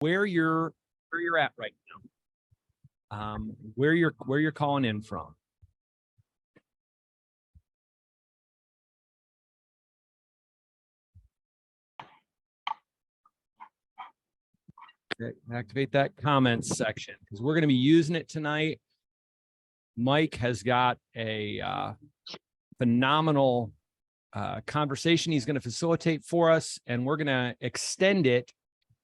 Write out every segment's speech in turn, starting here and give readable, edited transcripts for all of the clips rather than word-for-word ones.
where you're at right now, where you're calling in from. Okay, activate that comments section because we're going to be using it tonight. Mike has got a phenomenal conversation he's going to facilitate for us, and we're going to extend it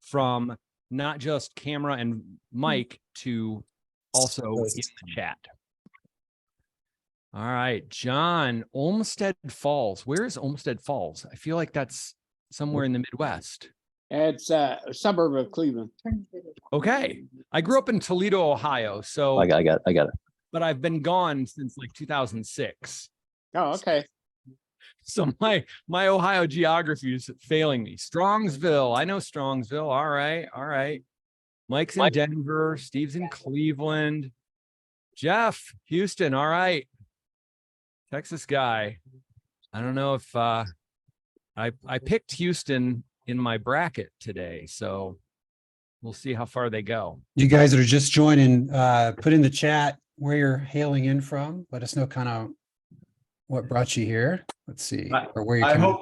from not just camera and mic to also in the chat. All right, John, Olmsted Falls. Where is Olmsted Falls? I feel like that's somewhere in the Midwest. It's a suburb of Cleveland. Okay. I grew up in Toledo, Ohio. So I got it. But I've been gone since like 2006. Oh, okay. So my Ohio geography is failing me. Strongsville. I know Strongsville. All right. Mike's in Denver. Steve's in Cleveland. Jeff, Houston. All right. Texas guy. I don't know if I picked Houston in my bracket today, so we'll see how far they go. You guys that are just joining, put in the chat where you're hailing in from. Let us know kind of what brought you here. Let's see. Or where you're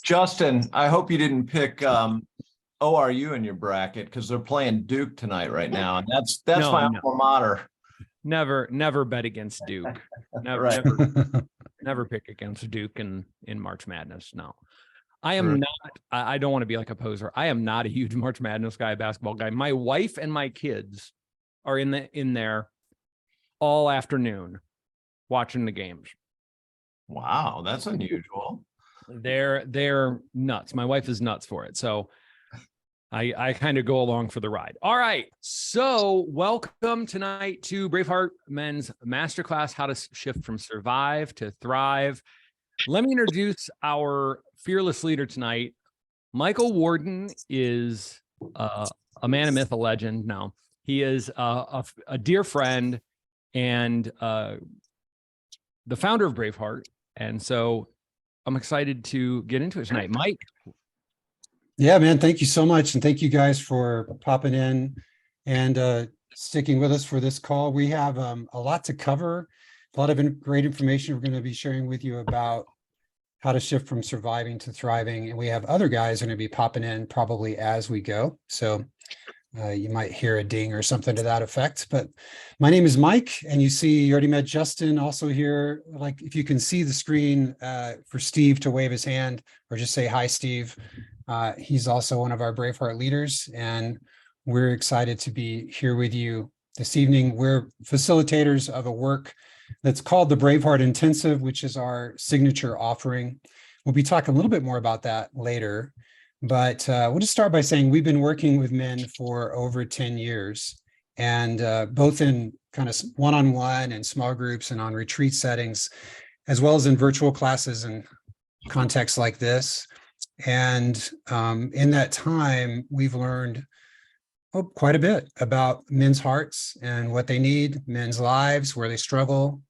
Justin, I hope you didn't pick ORU in your bracket because they're playing Duke tonight right now. And that's my alma mater. Never bet against Duke. Never pick against Duke in March Madness. No. I am not, I don't want to be like a poser. I am not a huge March Madness guy, basketball guy. My wife and my kids are in there all afternoon watching the games. Wow, that's unusual. They're nuts. My wife is nuts for it. So I kind of go along for the ride. All right. So welcome tonight to BraveHeart Men's Masterclass, how to shift from survive to thrive. Let me introduce our fearless leader tonight. Michael Warden is a man of myth, a legend. No, he is a dear friend and the founder of BraveHeart. And so I'm excited to get into it tonight. Mike. Yeah, man. Thank you so much. And thank you guys for popping in and sticking with us for this call. We have a lot to cover, a lot of great information we're going to be sharing with you about how to shift from surviving to thriving. And we have other guys going to be popping in probably as we go. So you might hear a ding or something to that effect. But my name is Mike, and you see, you already met Justin also here. Like if you can see the screen for Steve to wave his hand or just say, hi, Steve. He's also one of our BraveHeart leaders, and we're excited to be here with you this evening. We're facilitators of a work that's called the BraveHeart Intensive, which is our signature offering. We'll be talking a little bit more about that later, but we'll just start by saying we've been working with men for over 10 years, and both in kind of one-on-one and small groups and on retreat settings, as well as in virtual classes and contexts like this. And in that time, we've learned quite a bit about men's hearts and what they need, men's lives, where they struggle,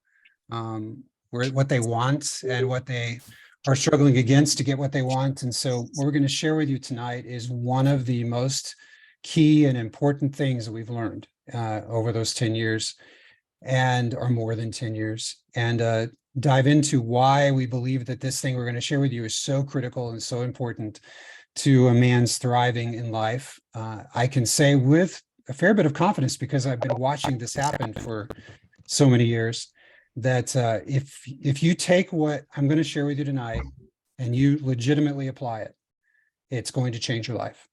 what they want and what they are struggling against to get what they want. And so what we're going to share with you tonight is one of the most key and important things that we've learned over those 10 years or more than 10 years, and dive into why we believe that this thing we're going to share with you is so critical and so important to a man's thriving in life. I can say with a fair bit of confidence, because I've been watching this happen for so many years, that if you take what I'm going to share with you tonight and you legitimately apply it, it's going to change your life.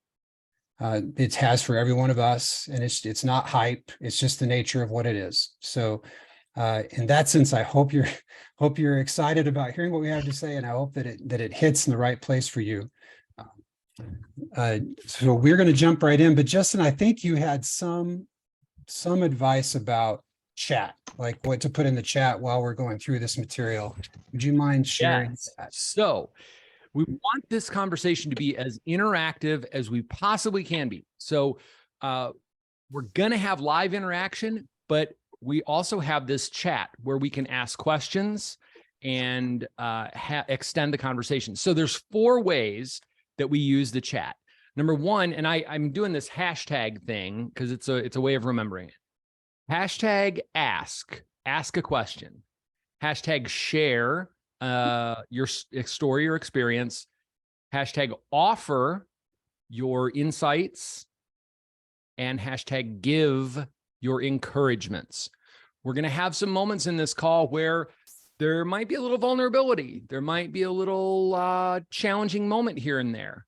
It has for every one of us, and it's not hype. It's just the nature of what it is. So in that sense, I hope you're excited about hearing what we have to say, and I hope that it hits in the right place for you. So we're going to jump right in. But Justin, I think you had some advice about chat, like what to put in the chat while we're going through this material. Would you mind sharing that? So we want this conversation to be as interactive as we possibly can be. So we're going to have live interaction, but we also have this chat where we can ask questions and extend the conversation. So there's 4 ways that we use the chat. Number one, and I'm doing this hashtag thing because it's a way of remembering it. Hashtag ask a question. Hashtag share your story or experience. Hashtag offer your insights, and hashtag give your encouragements. We're going to have some moments in this call where there might be a little vulnerability. There might be a little challenging moment here and there.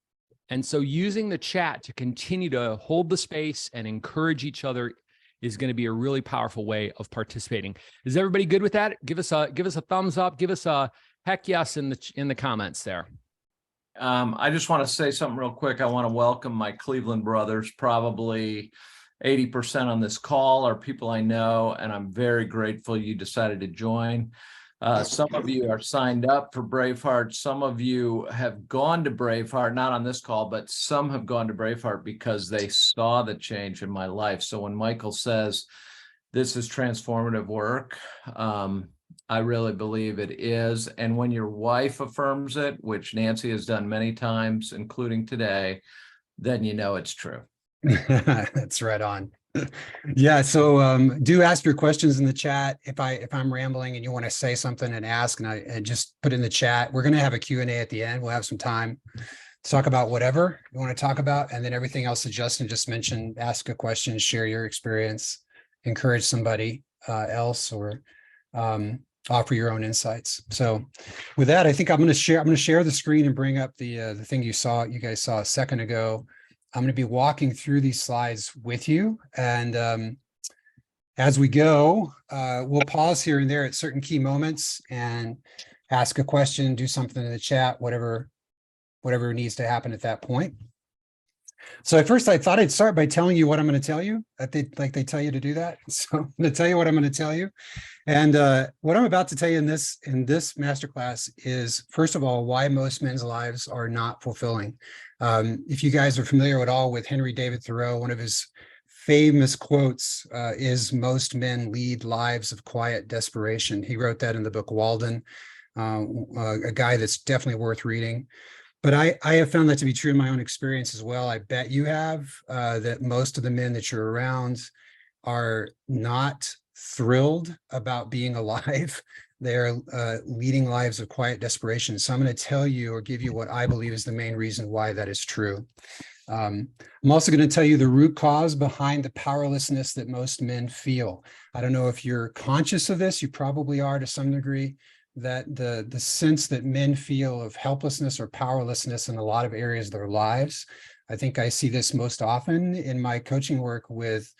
And so using the chat to continue to hold the space and encourage each other is going to be a really powerful way of participating. Is everybody good with that? Give us a thumbs up. Give us a heck yes in the comments there. I just want to say something real quick. I want to welcome my Cleveland brothers. Probably 80% on this call are people I know, and I'm very grateful you decided to join. Some of you are signed up for BraveHeart. Some of you have gone to BraveHeart, not on this call, but some have gone to BraveHeart because they saw the change in my life. So when Michael says this is transformative work, I really believe it is. And when your wife affirms it, which Nancy has done many times, including today, then you know it's true. That's right on. Yeah. So do ask your questions in the chat. If I'm rambling and you want to say something and ask, and just put in the chat. We're going to have a Q&A at the end. We'll have some time to talk about whatever you want to talk about. And then everything else that Justin just mentioned, ask a question, share your experience, encourage somebody else, or offer your own insights. So with that, I think I'm going to share the screen and bring up the thing you guys saw a second ago. I'm going to be walking through these slides with you. And as we go, we'll pause here and there at certain key moments and ask a question, do something in the chat, whatever needs to happen at that point. So at first I thought I'd start by telling you what I'm going to tell you. They tell you to do that. So I'm going to tell you what I'm going to tell you. And what I'm about to tell you in this masterclass is, first of all, why most men's lives are not fulfilling. If you guys are familiar at all with Henry David Thoreau, one of his famous quotes is, "Most men lead lives of quiet desperation." He wrote that in the book Walden, a guy that's definitely worth reading. But I have found that to be true in my own experience as well. I bet you have, that most of the men that you're around are not thrilled about being alive. They're leading lives of quiet desperation. So I'm going to tell you, or give you, what I believe is the main reason why that is true. I'm also going to tell you the root cause behind the powerlessness that most men feel. I don't know if you're conscious of this. You probably are to some degree, that the sense that men feel of helplessness or powerlessness in a lot of areas of their lives. I think I see this most often in my coaching work with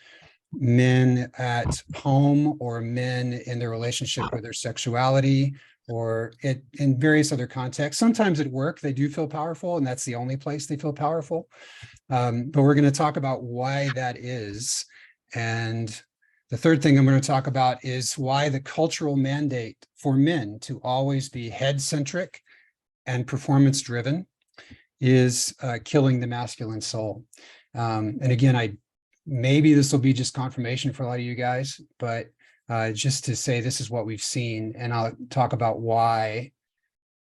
men at home, or men in their relationship with their sexuality, or in various other contexts. Sometimes at work, they do feel powerful, and that's the only place they feel powerful. But we're going to talk about why that is. And the third thing I'm going to talk about is why the cultural mandate for men to always be head-centric and performance-driven is killing the masculine soul. And again, maybe this will be just confirmation for a lot of you guys, but just to say this is what we've seen, and I'll talk about why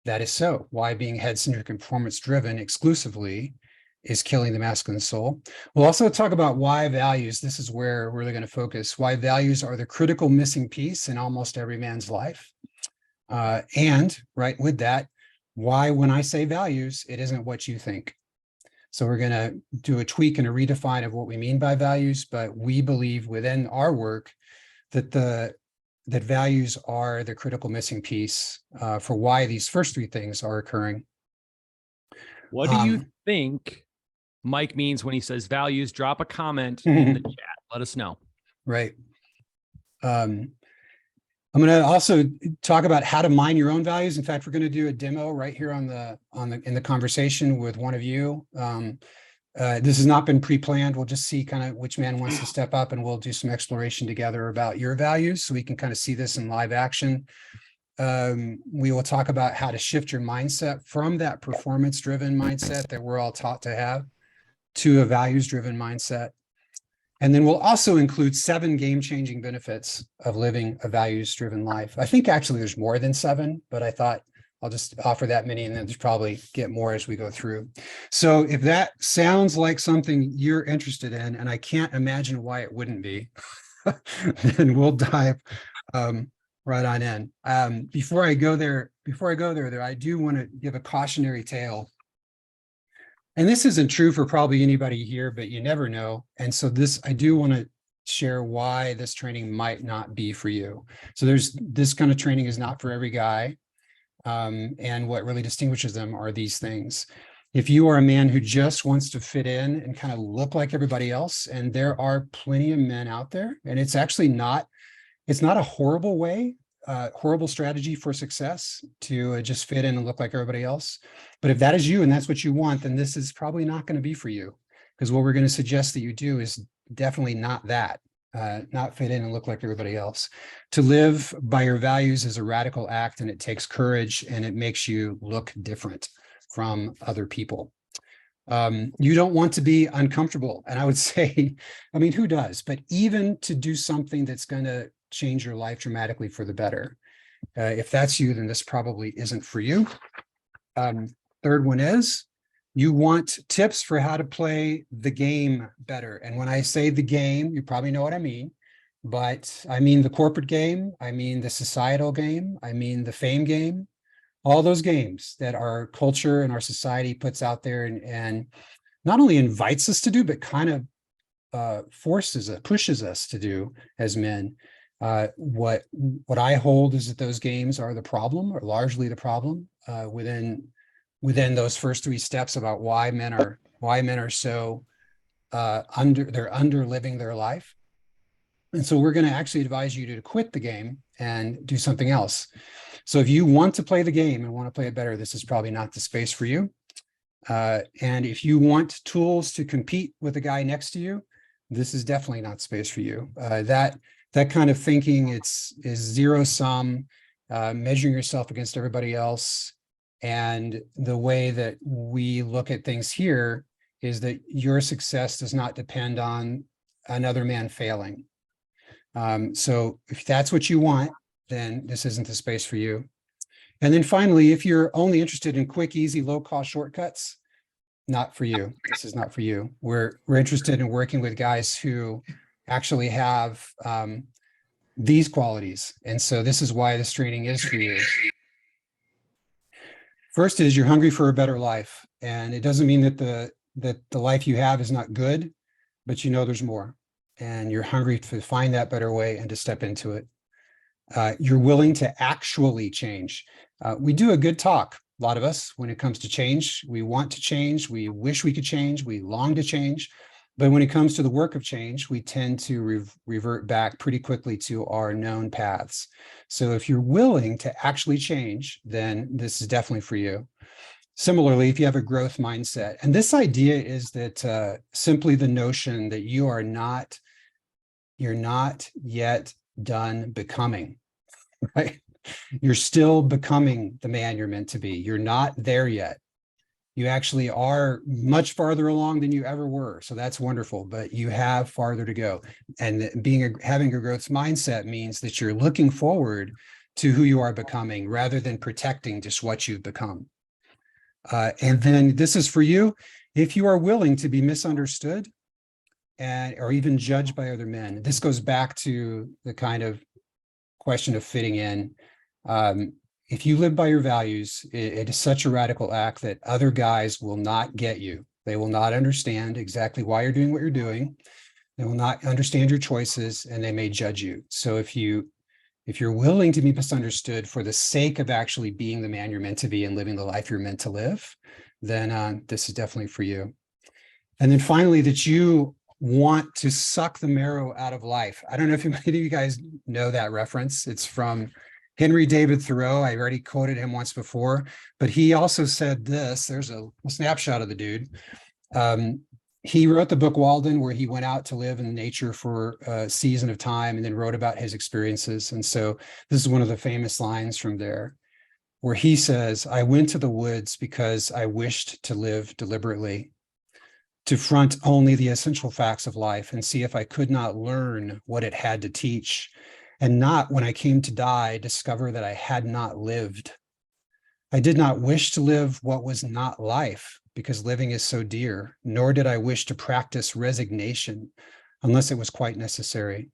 that is so, why being head-centric and performance-driven exclusively is killing the masculine soul. We'll also talk about why values, this is where we're really going to focus, why values are the critical missing piece in almost every man's life. And right with that, why when I say values, it isn't what you think. So we're going to do a tweak and a redefine of what we mean by values, but we believe within our work that that values are the critical missing piece for why these first three things are occurring. What do you think Mike means when he says values? Drop a comment in the chat. Let us know. Right. I'm going to also talk about how to mine your own values. In fact, we're going to do a demo right here in the conversation with one of you. This has not been pre-planned. We'll just see kind of which man wants to step up, and we'll do some exploration together about your values so we can kind of see this in live action. We will talk about how to shift your mindset from that performance-driven mindset that we're all taught to have to a values-driven mindset. And then we'll also include 7 game-changing benefits of living a values-driven life. I think actually there's more than 7, but I thought I'll just offer that many, and then there's probably get more as we go through. So if that sounds like something you're interested in, and I can't imagine why it wouldn't be, then we'll dive right on in. Before I go there, I do want to give a cautionary tale. And this isn't true for probably anybody here, but you never know. And so I do want to share why this training might not be for you. So this kind of training is not for every guy. And what really distinguishes them are these things. If you are a man who just wants to fit in and kind of look like everybody else, and there are plenty of men out there, and it's actually it's not a horrible way, horrible strategy for success to just fit in and look like everybody else. But if that is you and that's what you want, then this is probably not going to be for you, because what we're going to suggest that you do is definitely not that. Not fit in and look like everybody else. To live by your values is a radical act, and it takes courage, and it makes you look different from other people. You don't want to be uncomfortable. And I would say, I mean, who does? But even to do something that's going to change your life dramatically for the better. If that's you, then this probably isn't for you. Third one is, you want tips for how to play the game better. And when I say the game, you probably know what I mean, but I mean the corporate game, I mean the societal game, I mean the fame game, all those games that our culture and our society puts out there and not only invites us to do, but kind of pushes us to do as men. What I hold is that those games are the problem, or largely the problem, within those first three steps about why men are so they're under living their life. And so we're going to actually advise you to quit the game and do something else. So if you want to play the game and want to play it better, this is probably not the space for you. And if you want tools to compete with the guy next to you, this is definitely not space for you. That kind of thinking is zero sum, measuring yourself against everybody else. And the way that we look at things here is that your success does not depend on another man failing. So if that's what you want, then this isn't the space for you. And then finally, if you're only interested in quick, easy, low-cost shortcuts, not for you. This is not for you. We're interested in working with guys who actually have these qualities. And so this is why this training is for you. First is, you're hungry for a better life. And it doesn't mean that the life you have is not good, but you know there's more. And you're hungry to find that better way and to step into it. You're willing to actually change. We do a good talk, a lot of us, when it comes to change. We want to change. We wish we could change. We long to change. But when it comes to the work of change, we tend to revert back pretty quickly to our known paths. So if you're willing to actually change, then this is definitely for you. Similarly, if you have a growth mindset, and this idea is that simply the notion that you're not yet done becoming, right? You're still becoming the man you're meant to be. You're not there yet. You actually are much farther along than you ever were. So that's wonderful, but you have farther to go. And having a growth mindset means that you're looking forward to who you are becoming rather than protecting just what you've become. And then this is for you. If you are willing to be misunderstood or even judged by other men, this goes back to the kind of question of fitting in. If you live by your values, it is such a radical act that other guys will not get you. They will not understand exactly why you're doing what you're doing. They will not understand your choices, and they may judge you. So if you're willing to be misunderstood for the sake of actually being the man you're meant to be and living the life you're meant to live, then this is definitely for you. And then finally, that you want to suck the marrow out of life. I don't know if any of you guys know that reference. It's from Henry David Thoreau. I already quoted him once before, but he also said this. There's a snapshot of the dude. He wrote the book Walden, where he went out to live in nature for a season of time and then wrote about his experiences. And so this is one of the famous lines from there, where he says, "I went to the woods because I wished to live deliberately, to front only the essential facts of life and see if I could not learn what it had to teach, and not, when I came to die, discover that I had not lived. I did not wish to live what was not life, because living is so dear, nor did I wish to practice resignation unless it was quite necessary.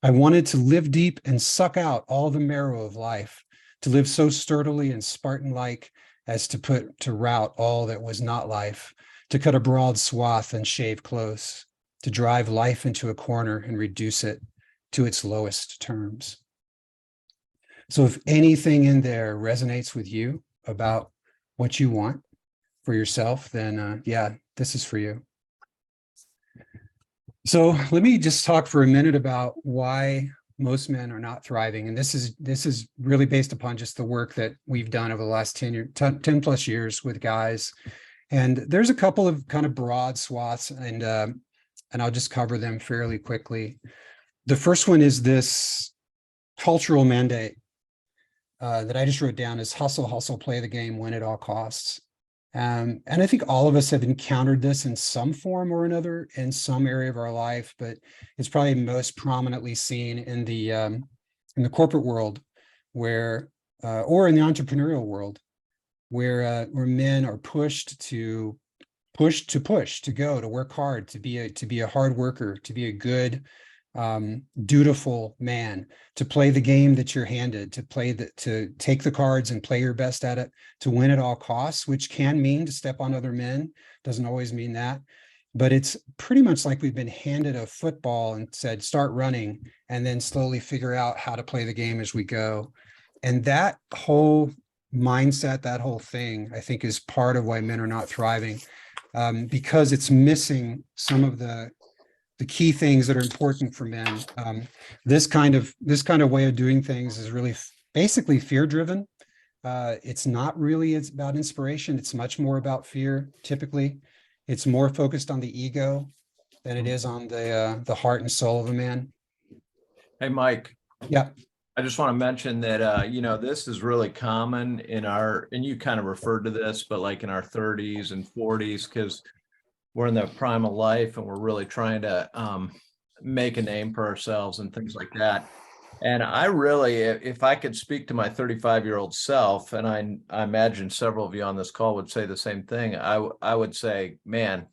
I wanted to live deep and suck out all the marrow of life, to live so sturdily and Spartan-like as to put to rout all that was not life, to cut a broad swath and shave close, to drive life into a corner and reduce it to its lowest terms. So if anything in there resonates with you about what you want for yourself, then yeah, this is for you. So let me just talk for a minute about why most men are not thriving. And this is really based upon just the work that we've done over the last 10 plus years with guys. And there's a couple of kind of broad swaths, and I'll just cover them fairly quickly. The first one is this cultural mandate that I just wrote down is hustle, hustle, play the game, win at all costs. And I think all of us have encountered this in some form or another in some area of our life, but it's probably most prominently seen in the corporate world, where or in the entrepreneurial world, where men are pushed to go, to work hard, to be a hard worker, to be a good, dutiful man, to play the game that you're handed, to take the cards and play your best at it, to win at all costs, which can mean to step on other men. Doesn't always mean that, but it's pretty much like we've been handed a football and said, start running, and then slowly figure out how to play the game as we go. And that whole mindset, that whole thing, I think, is part of why men are not thriving, because it's missing some of the key things that are important for men. This kind of way of doing things is really basically fear-driven. It's not really about inspiration. It's much more about fear. Typically, it's more focused on the ego than it is on the heart and soul of a man. Hey, Mike. Yeah. I just want to mention that, this is really common and you kind of referred to this, but like in our 30s and 40s, because we're in the prime of life and we're really trying to make a name for ourselves and things like that. And I really, if I could speak to my 35-year-old self, and I imagine several of you on this call would say the same thing, I would say, man,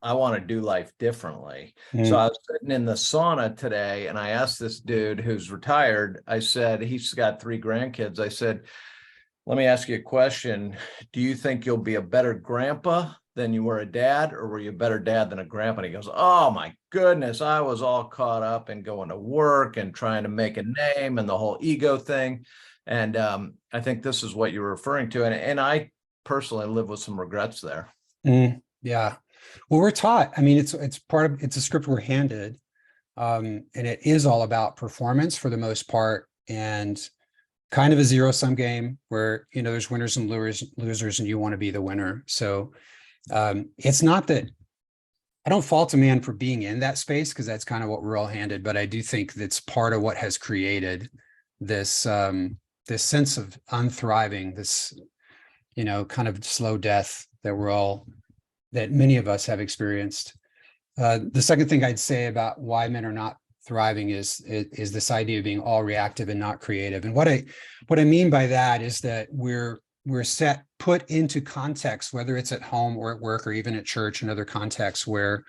I want to do life differently. So I was sitting in the sauna today and I asked this dude who's retired, I said, he's got 3 grandkids. I said, let me ask you a question. Do you think you'll be a better grandpa than you were a dad, or were you a better dad than a grandpa? And he goes, oh my goodness, I was all caught up in going to work and trying to make a name and the whole ego thing. And I think this is what you're referring to. And I personally live with some regrets there. Yeah. Well, we're taught. I mean, it's a script we're handed, and it is all about performance for the most part, and kind of a zero-sum game where, there's winners and losers, and you want to be the winner. So it's not that I don't fault a man for being in that space, because that's kind of what we're all handed, but I do think that's part of what has created this this sense of unthriving, this kind of slow death that many of us have experienced. The second thing I'd say about why men are not thriving is this idea of being all reactive and not creative. And what I mean by that is that we're put into context, whether it's at home or at work or even at church and other contexts, where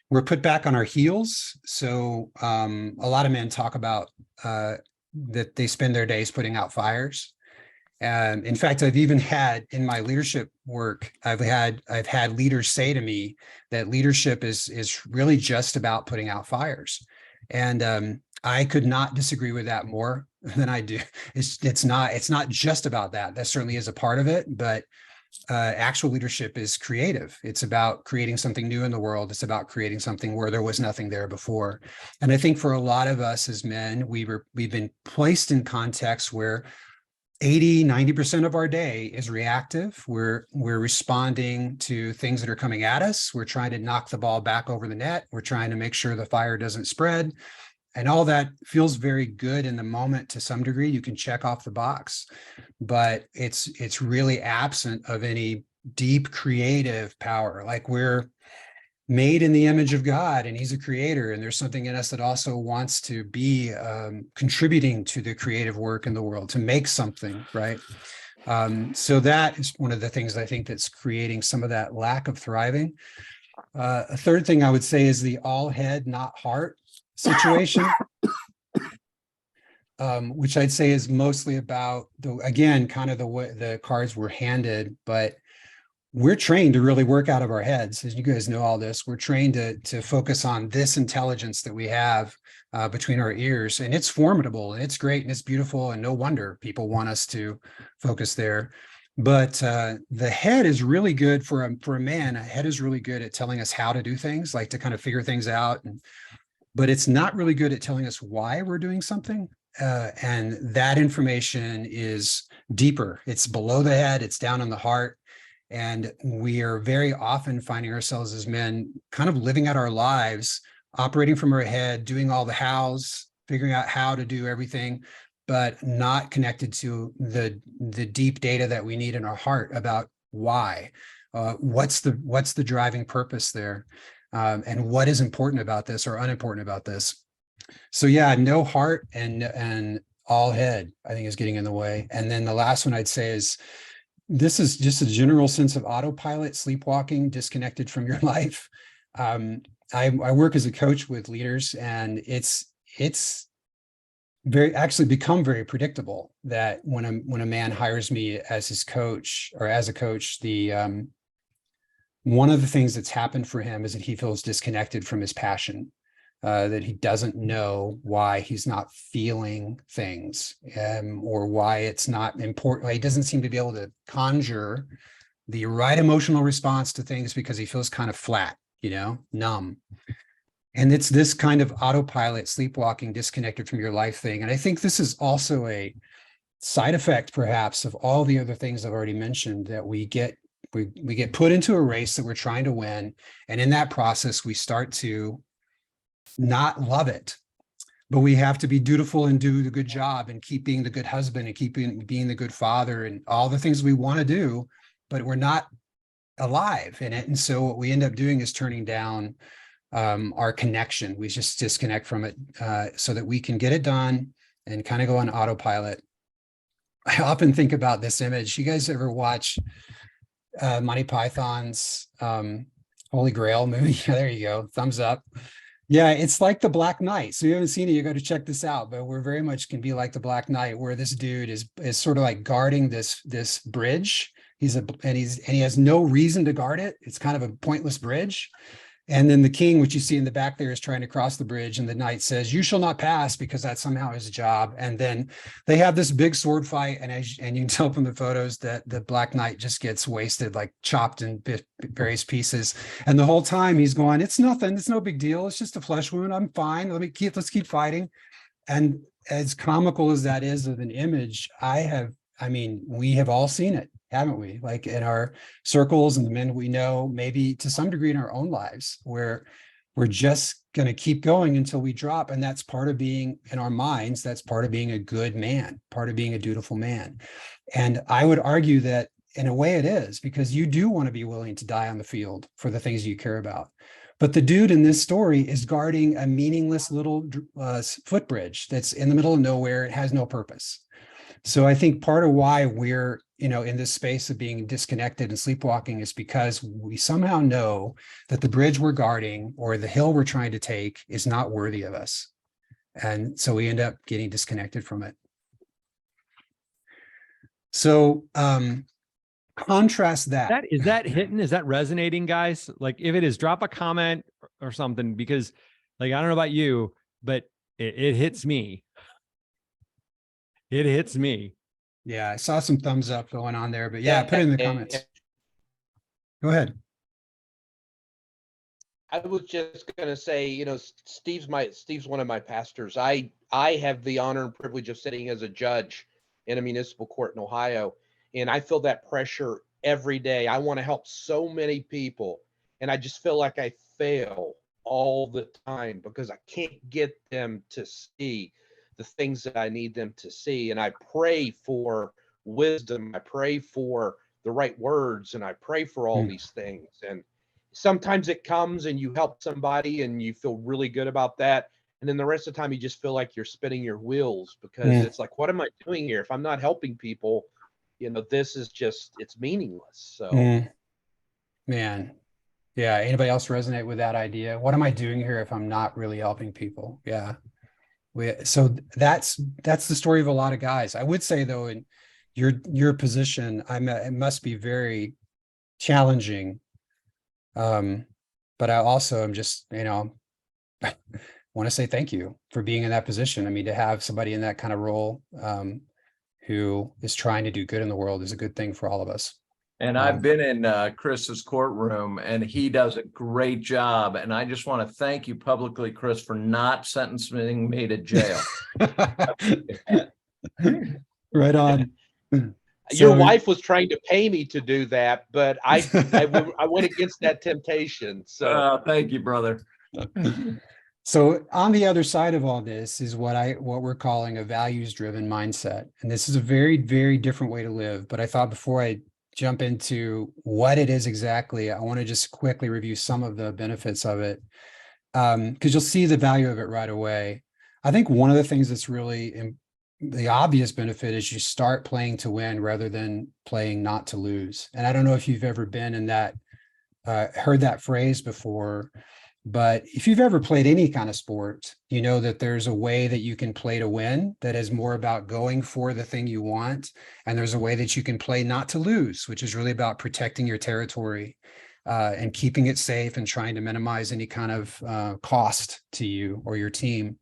we're put back on our heels. So a lot of men talk about that they spend their days putting out fires. In fact, I've even had in my leadership work, I've had leaders say to me that leadership is really just about putting out fires. And I could not disagree with that more than I do. It's not just about that. That certainly is a part of it, but actual leadership is creative. It's about creating something new in the world. It's about creating something where there was nothing there before. And I think for a lot of us as men, we've been placed in contexts where 80-90% of our day is reactive. We're responding to things that are coming at us. We're trying to knock the ball back over the net. We're trying to make sure the fire doesn't spread. And all that feels very good in the moment to some degree. You can check off the box, but it's really absent of any deep creative power. Like, we're made in the image of God, and he's a creator, and there's something in us that also wants to be contributing to the creative work in the world, to make something, right? So that is one of the things I think that's creating some of that lack of thriving. A third thing I would say is the all head, not heart situation, which I'd say is mostly about again, kind of the way the cards were handed, but we're trained to really work out of our heads. As you guys know all this, we're trained to focus on this intelligence that we have between our ears, and it's formidable and it's great and it's beautiful, and no wonder people want us to focus there. But the head is really good for a man. A head is really good at telling us how to do things, like to kind of figure things out, but it's not really good at telling us why we're doing something. And that information is deeper. It's below the head, it's down in the heart. And we are very often finding ourselves as men kind of living out our lives, operating from our head, doing all the hows, figuring out how to do everything, but not connected to the deep data that we need in our heart about why. What's the driving purpose there? And what is important about this or unimportant about this? So yeah, no heart and all head, I think, is getting in the way. And then the last one I'd say is, this is just a general sense of autopilot, sleepwalking, disconnected from your life. I work as a coach with leaders, and it's actually become very predictable that when a man hires me as his coach or as a coach, one of the things that's happened for him is that he feels disconnected from his passion. That he doesn't know why he's not feeling things, or why it's not important. He doesn't seem to be able to conjure the right emotional response to things because he feels kind of flat, numb. And it's this kind of autopilot, sleepwalking, disconnected from your life thing. And I think this is also a side effect, perhaps, of all the other things I've already mentioned, that we get put into a race that we're trying to win. And in that process, we start to not love it, but we have to be dutiful and do the good job and keep being the good husband and being the good father and all the things we want to do, but we're not alive in it. And so what we end up doing is turning down our connection. We just disconnect from it so that we can get it done and kind of go on autopilot. I often think about this image. You guys ever watch Monty Python's Holy Grail movie? There you go. Thumbs up. Yeah, it's like the Black Knight. So you haven't seen it, you got to check this out. But we're very much can be like the Black Knight, where this dude is sort of like guarding this bridge. He has no reason to guard it. It's kind of a pointless bridge. And then the king, which you see in the back there, is trying to cross the bridge, and the knight says, "You shall not pass," because that's somehow his job. And then they have this big sword fight, and you can tell from the photos that the Black Knight just gets wasted, like chopped in various pieces. And the whole time he's going, "It's nothing. It's no big deal. It's just a flesh wound. I'm fine. Let's keep fighting." And as comical as that is of an image, we have all seen it, haven't we? Like in our circles and the men we know, maybe to some degree in our own lives, where we're just going to keep going until we drop. And that's part of being, in our minds, that's part of being a good man, part of being a dutiful man. And I would argue that in a way it is, because you do want to be willing to die on the field for the things you care about. But the dude in this story is guarding a meaningless little footbridge that's in the middle of nowhere. It has no purpose. So I think part of why we're, in this space of being disconnected and sleepwalking is because we somehow know that the bridge we're guarding or the hill we're trying to take is not worthy of us. And so we end up getting disconnected from it. So contrast that. Is that hitting? Is that resonating, guys? Like, if it is, drop a comment or something, because like, I don't know about you, but it hits me. It hits me. Yeah, I saw some thumbs up going on there, but yeah, put it in the comments. Go ahead. I was just going to say, Steve's one of my pastors. I have the honor and privilege of sitting as a judge in a municipal court in Ohio, and I feel that pressure every day. I want to help so many people, and I just feel like I fail all the time because I can't get them to see the things that I need them to see. And I pray for wisdom. I pray for the right words, and I pray for all these things. And sometimes it comes and you help somebody and you feel really good about that. And then the rest of the time you just feel like you're spinning your wheels because it's like, what am I doing here? If I'm not helping people, this is just, it's meaningless. So Man, yeah. Anybody else resonate with that idea? What am I doing here if I'm not really helping people? Yeah. So that's the story of a lot of guys. I would say though, in your position, it must be very challenging. But I also am just, want to say thank you for being in that position. I mean, to have somebody in that kind of role, who is trying to do good in the world is a good thing for all of us. And I've been in Chris's courtroom, and he does a great job. And I just want to thank you publicly, Chris, for not sentencing me to jail. Right on. your wife was trying to pay me to do that, but I went against that temptation. So thank you, brother. So on the other side of all this is what we're calling a values-driven mindset. And this is a very, very different way to live. But I thought before I jump into what it is exactly, I want to just quickly review some of the benefits of it, because you'll see the value of it right away. I think one of the things that's really the obvious benefit is you start playing to win rather than playing not to lose. And I don't know if you've ever been in that, heard that phrase before. But if you've ever played any kind of sport, you know that there's a way that you can play to win that is more about going for the thing you want. And there's a way that you can play not to lose, which is really about protecting your territory and keeping it safe and trying to minimize any kind of cost to you or your team.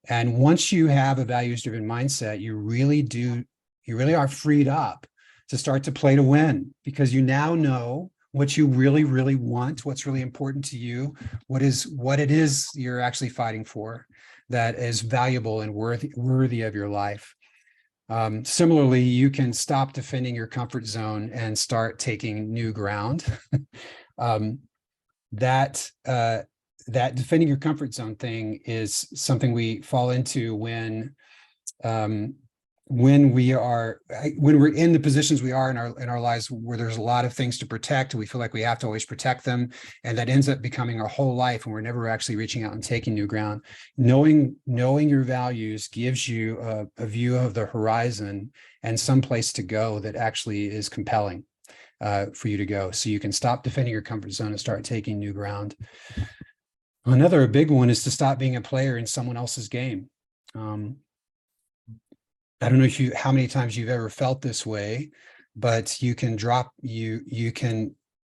And once you have a values-driven mindset, you really are freed up to start to play to win, because you now know what you really, really want, what's really important to you, what it is you're actually fighting for that is valuable and worthy of your life. Similarly, you can stop defending your comfort zone and start taking new ground. That defending your comfort zone thing is something we fall into when we're in the positions we are in our lives where there's a lot of things to protect, and we feel like we have to always protect them, and that ends up becoming our whole life, and we're never actually reaching out and taking new ground. Knowing your values gives you a view of the horizon and some place to go that actually is compelling for you to go, so you can stop defending your comfort zone and start taking new ground. Another big one is to stop being a player in someone else's game. I don't know how many times you've ever felt this way, but you can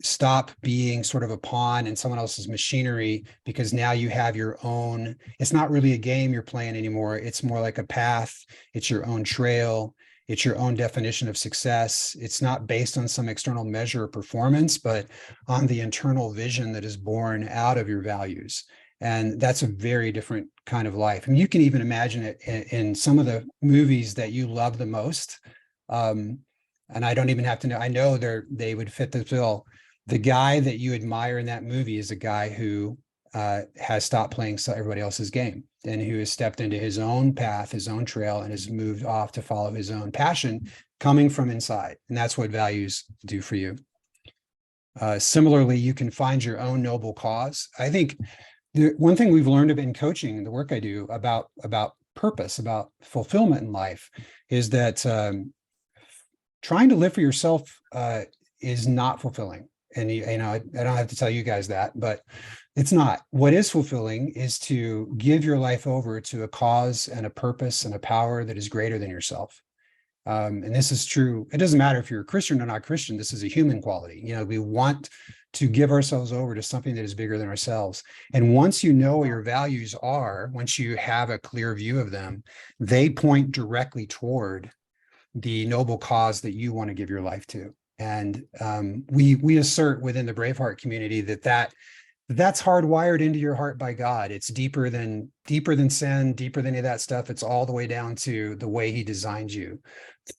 stop being sort of a pawn in someone else's machinery, because now you have your own. It's not really a game you're playing anymore. It's more like a path. It's your own trail. It's your own definition of success. It's not based on some external measure of performance, but on the internal vision that is born out of your values. And that's a very different kind of life. I mean, you can even imagine it in some of the movies that you love the most. And I don't even have to know. I know they would fit the bill. The guy that you admire in that movie is a guy who has stopped playing everybody else's game, and who has stepped into his own path, his own trail, and has moved off to follow his own passion coming from inside. And that's what values do for you. Similarly, you can find your own noble cause. I think the one thing we've learned in coaching, the work I do about purpose, about fulfillment in life, is that trying to live for yourself is not fulfilling. And I don't have to tell you guys that, but it's not. What is fulfilling is to give your life over to a cause and a purpose and a power that is greater than yourself. And this is true. It doesn't matter if you're a Christian or not Christian. This is a human quality. We want to give ourselves over to something that is bigger than ourselves. And once you know what your values are, once you have a clear view of them, they point directly toward the noble cause that you want to give your life to. And we assert within the BraveHeart community that's hardwired into your heart by God. It's deeper than sin, deeper than any of that stuff. It's all the way down to the way he designed you.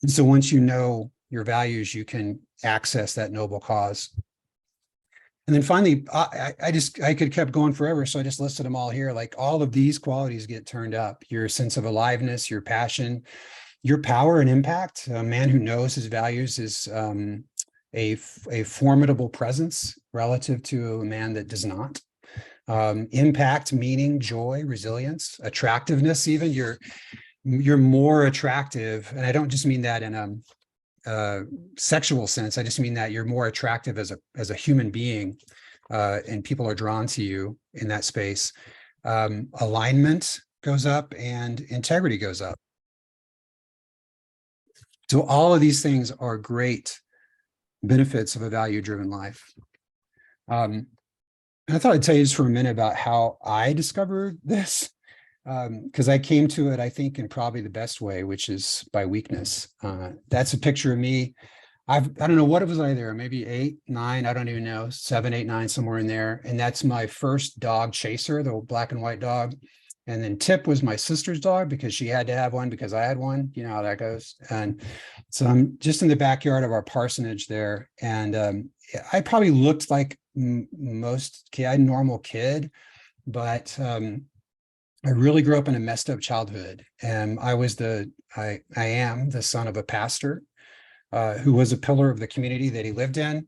So once you know your values, you can access that noble cause. And then finally, I could kept going forever, so I just listed them all here. Like, all of these qualities get turned up: your sense of aliveness, your passion, your power and impact. A man who knows his values is a formidable presence relative to a man that does not. Impact, meaning, joy, resilience, attractiveness. Even you're more attractive, and I don't just mean that in sexual sense. I just mean that you're more attractive as a human being, and people are drawn to you in that space. Alignment goes up and integrity goes up. So all of these things are great benefits of a value-driven life. And I thought I'd tell you just for a minute about how I discovered this, because I came to it, I think, in probably the best way, which is by weakness. That's a picture of me. I don't know what it was I there, maybe 8, 9, I don't even know, 7, 8, 9, somewhere in there. And that's my first dog Chaser, the black and white dog. And then Tip was my sister's dog because she had to have one because I had one. You know how that goes. And so I'm just in the backyard of our parsonage there. And I probably looked like most normal kid, but I really grew up in a messed up childhood. And I am the son of a pastor who was a pillar of the community that he lived in.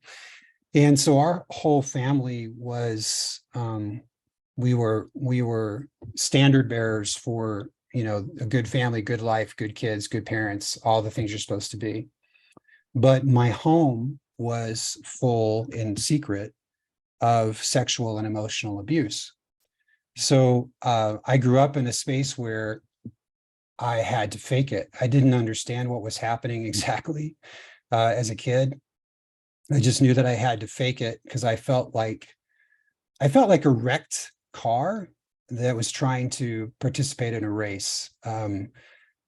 And so our whole family was, we were standard bearers for, a good family, good life, good kids, good parents, all the things you're supposed to be. But my home was full in secret of sexual and emotional abuse. So I grew up in a space where I had to fake it. I didn't understand what was happening exactly as a kid. I just knew that I had to fake it because I felt like a wrecked car that was trying to participate in a race.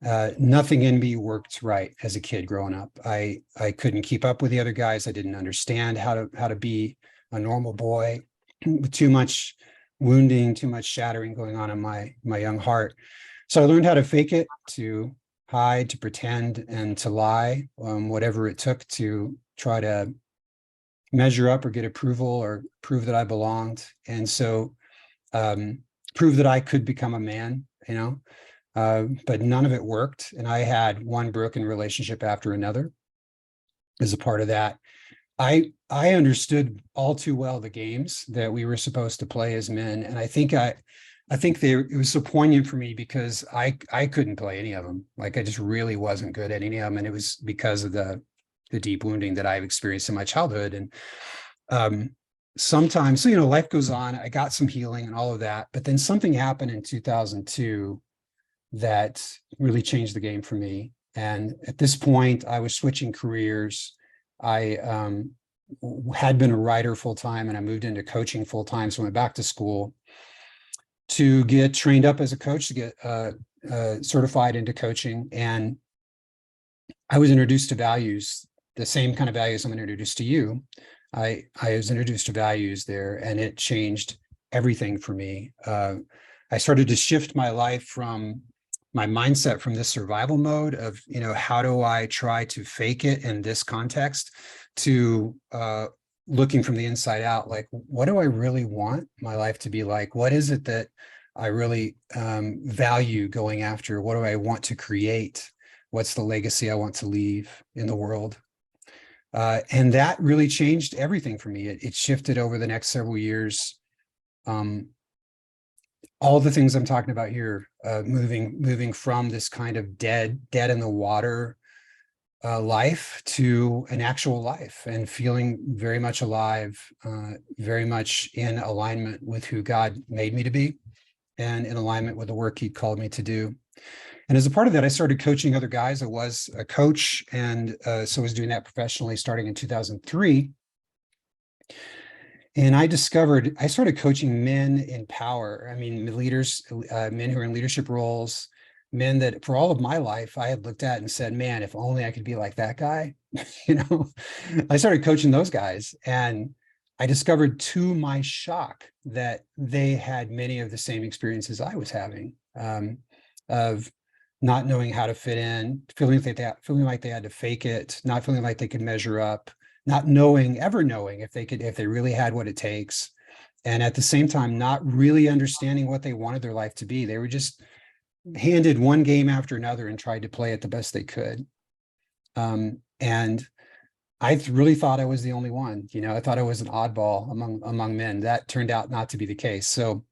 Nothing in me worked right as a kid growing up. I couldn't keep up with the other guys. I didn't understand how to be a normal boy with too much wounding, too much shattering going on in my young heart. So I learned how to fake it, to hide, to pretend, and to lie, whatever it took to try to measure up or get approval or prove that I belonged. And so prove that I could become a man, but none of it worked. And I had one broken relationship after another as a part of that. I understood all too well the games that we were supposed to play as men. And I think it was so poignant for me because I couldn't play any of them. Like I just really wasn't good at any of them. And it was because of the deep wounding that I've experienced in my childhood. And sometimes, life goes on. I got some healing and all of that, but then something happened in 2002 that really changed the game for me. And at this point, I was switching careers. I had been a writer full time, and I moved into coaching full time. So I went back to school to get trained up as a coach, to get certified into coaching. And I was introduced to values, the same kind of values I'm introduced to you. I was introduced to values there, and it changed everything for me. I started to shift my life from my mindset from this survival mode of, how do I try to fake it in this context, to looking from the inside out, like, what do I really want my life to be like? What is it that I really value going after? What do I want to create? What's the legacy I want to leave in the world? And that really changed everything for me. It shifted over the next several years. All the things I'm talking about here, moving from this kind of dead in the water life to an actual life, and feeling very much alive, very much in alignment with who God made me to be, and in alignment with the work He called me to do. And as a part of that, I started coaching other guys. I was a coach, and so I was doing that professionally starting in 2003. And I started coaching men in power. I mean, leaders, men who are in leadership roles, men that for all of my life I had looked at and said, man, if only I could be like that guy. I started coaching those guys, and I discovered, to my shock, that they had many of the same experiences I was having, of not knowing how to fit in, feeling like they had to fake it, not feeling like they could measure up, not ever knowing if they really had what it takes. And at the same time, not really understanding what they wanted their life to be. They were just handed one game after another and tried to play it the best they could. And I really thought I was the only one. I thought I was an oddball among men. That turned out not to be the case. So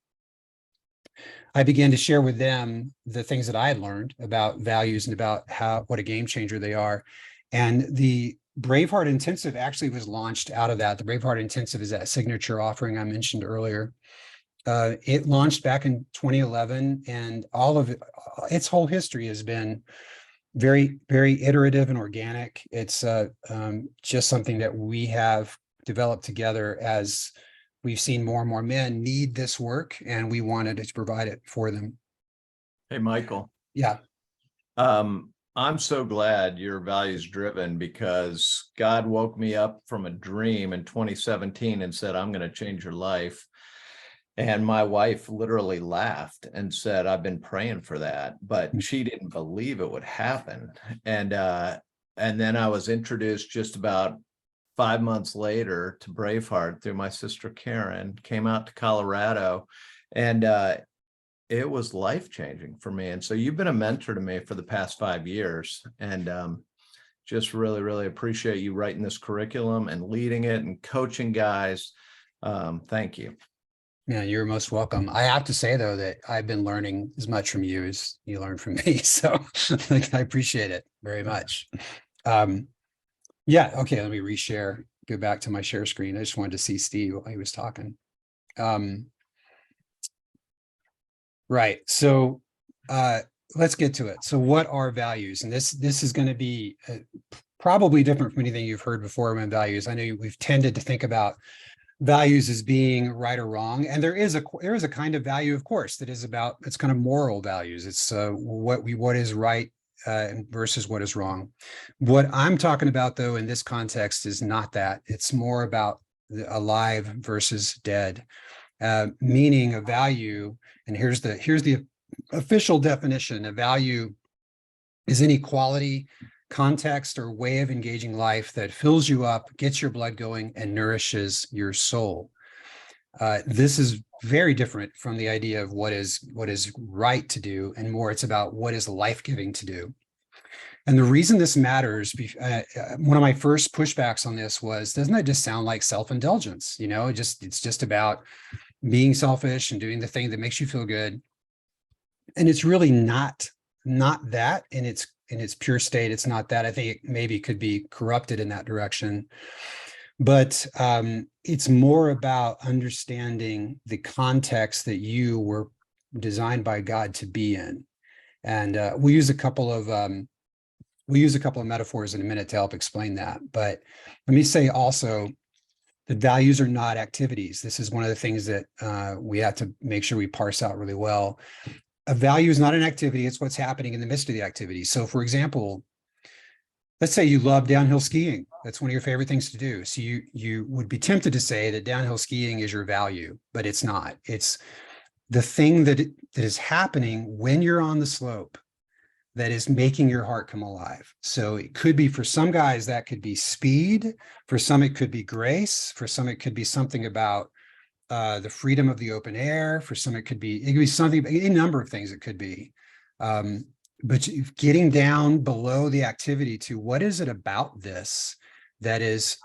I began to share with them the things that I had learned about values and about what a game changer they are. And the BraveHeart Intensive actually was launched out of that. The BraveHeart Intensive is that signature offering I mentioned earlier. It launched back in 2011, and all of its whole history has been very, very iterative and organic. It's just something that we have developed together as we've seen more and more men need this work, and we wanted to provide it for them. Hey, Michael. Yeah. I'm so glad you're values driven, because God woke me up from a dream in 2017 and said, I'm going to change your life. And my wife literally laughed and said, I've been praying for that, but she didn't believe it would happen. And then I was introduced just about 5 months later to BraveHeart through my sister Karen, came out to Colorado, and it was life-changing for me. And so you've been a mentor to me for the past 5 years, and just really, really appreciate you writing this curriculum and leading it and coaching guys. Thank you. Yeah, you're most welcome. I have to say, though, that I've been learning as much from you as you learned from me. So I appreciate it very much. Yeah, okay, let me reshare, go back to my share screen. I just wanted to see Steve while he was talking. Right, so let's get to it. So what are values? And this is going to be probably different from anything you've heard before around values. I know we've tended to think about values as being right or wrong, and there is a kind of value, of course, that is about, it's kind of moral values. It's what is right versus what is wrong. What I'm talking about, though, in this context is not that. It's more about the alive versus dead, meaning a value. And here's the official definition. A value is any quality, context, or way of engaging life that fills you up, gets your blood going, and nourishes your soul. This is very different from the idea of what is right to do, and more it's about what is life-giving to do. And the reason this matters, one of my first pushbacks on this was, doesn't that just sound like self-indulgence? You know, it's just about being selfish and doing the thing that makes you feel good. And it's really not that in its pure state. It's not that. I think it maybe could be corrupted in that direction. But it's more about understanding the context that you were designed by God to be in. And we'll use a couple of metaphors in a minute to help explain that. But let me say also that values are not activities. This is one of the things that we have to make sure we parse out really well. A value is not an activity. It's what's happening in the midst of the activity. So, for example, let's say you love downhill skiing. That's one of your favorite things to do. So you would be tempted to say that downhill skiing is your value, but it's not. It's the thing that is happening when you're on the slope that is making your heart come alive. So it could be, for some guys, that could be speed. For some, it could be grace. For some, it could be something about the freedom of the open air. For some, it could be something, a number of things it could be. But getting down below the activity to what is it about this that is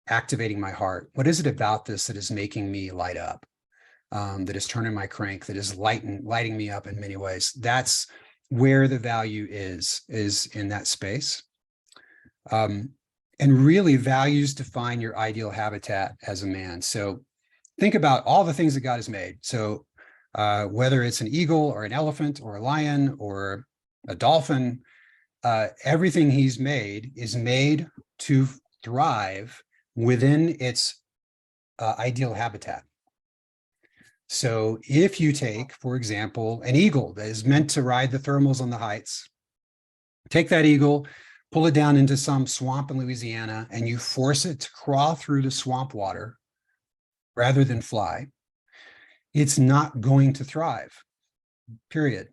activating my heart? What is it about this that is making me light up? That is turning my crank, that is lighting me up in many ways. That's where the value is in that space. And really, values define your ideal habitat as a man. So think about all the things that God has made. So whether it's an eagle or an elephant or a lion or a dolphin, everything he's made is made to thrive within its ideal habitat. So if you take, for example, an eagle that is meant to ride the thermals on the heights, take that eagle, pull it down into some swamp in Louisiana, and you force it to crawl through the swamp water rather than fly, it's not going to thrive, period.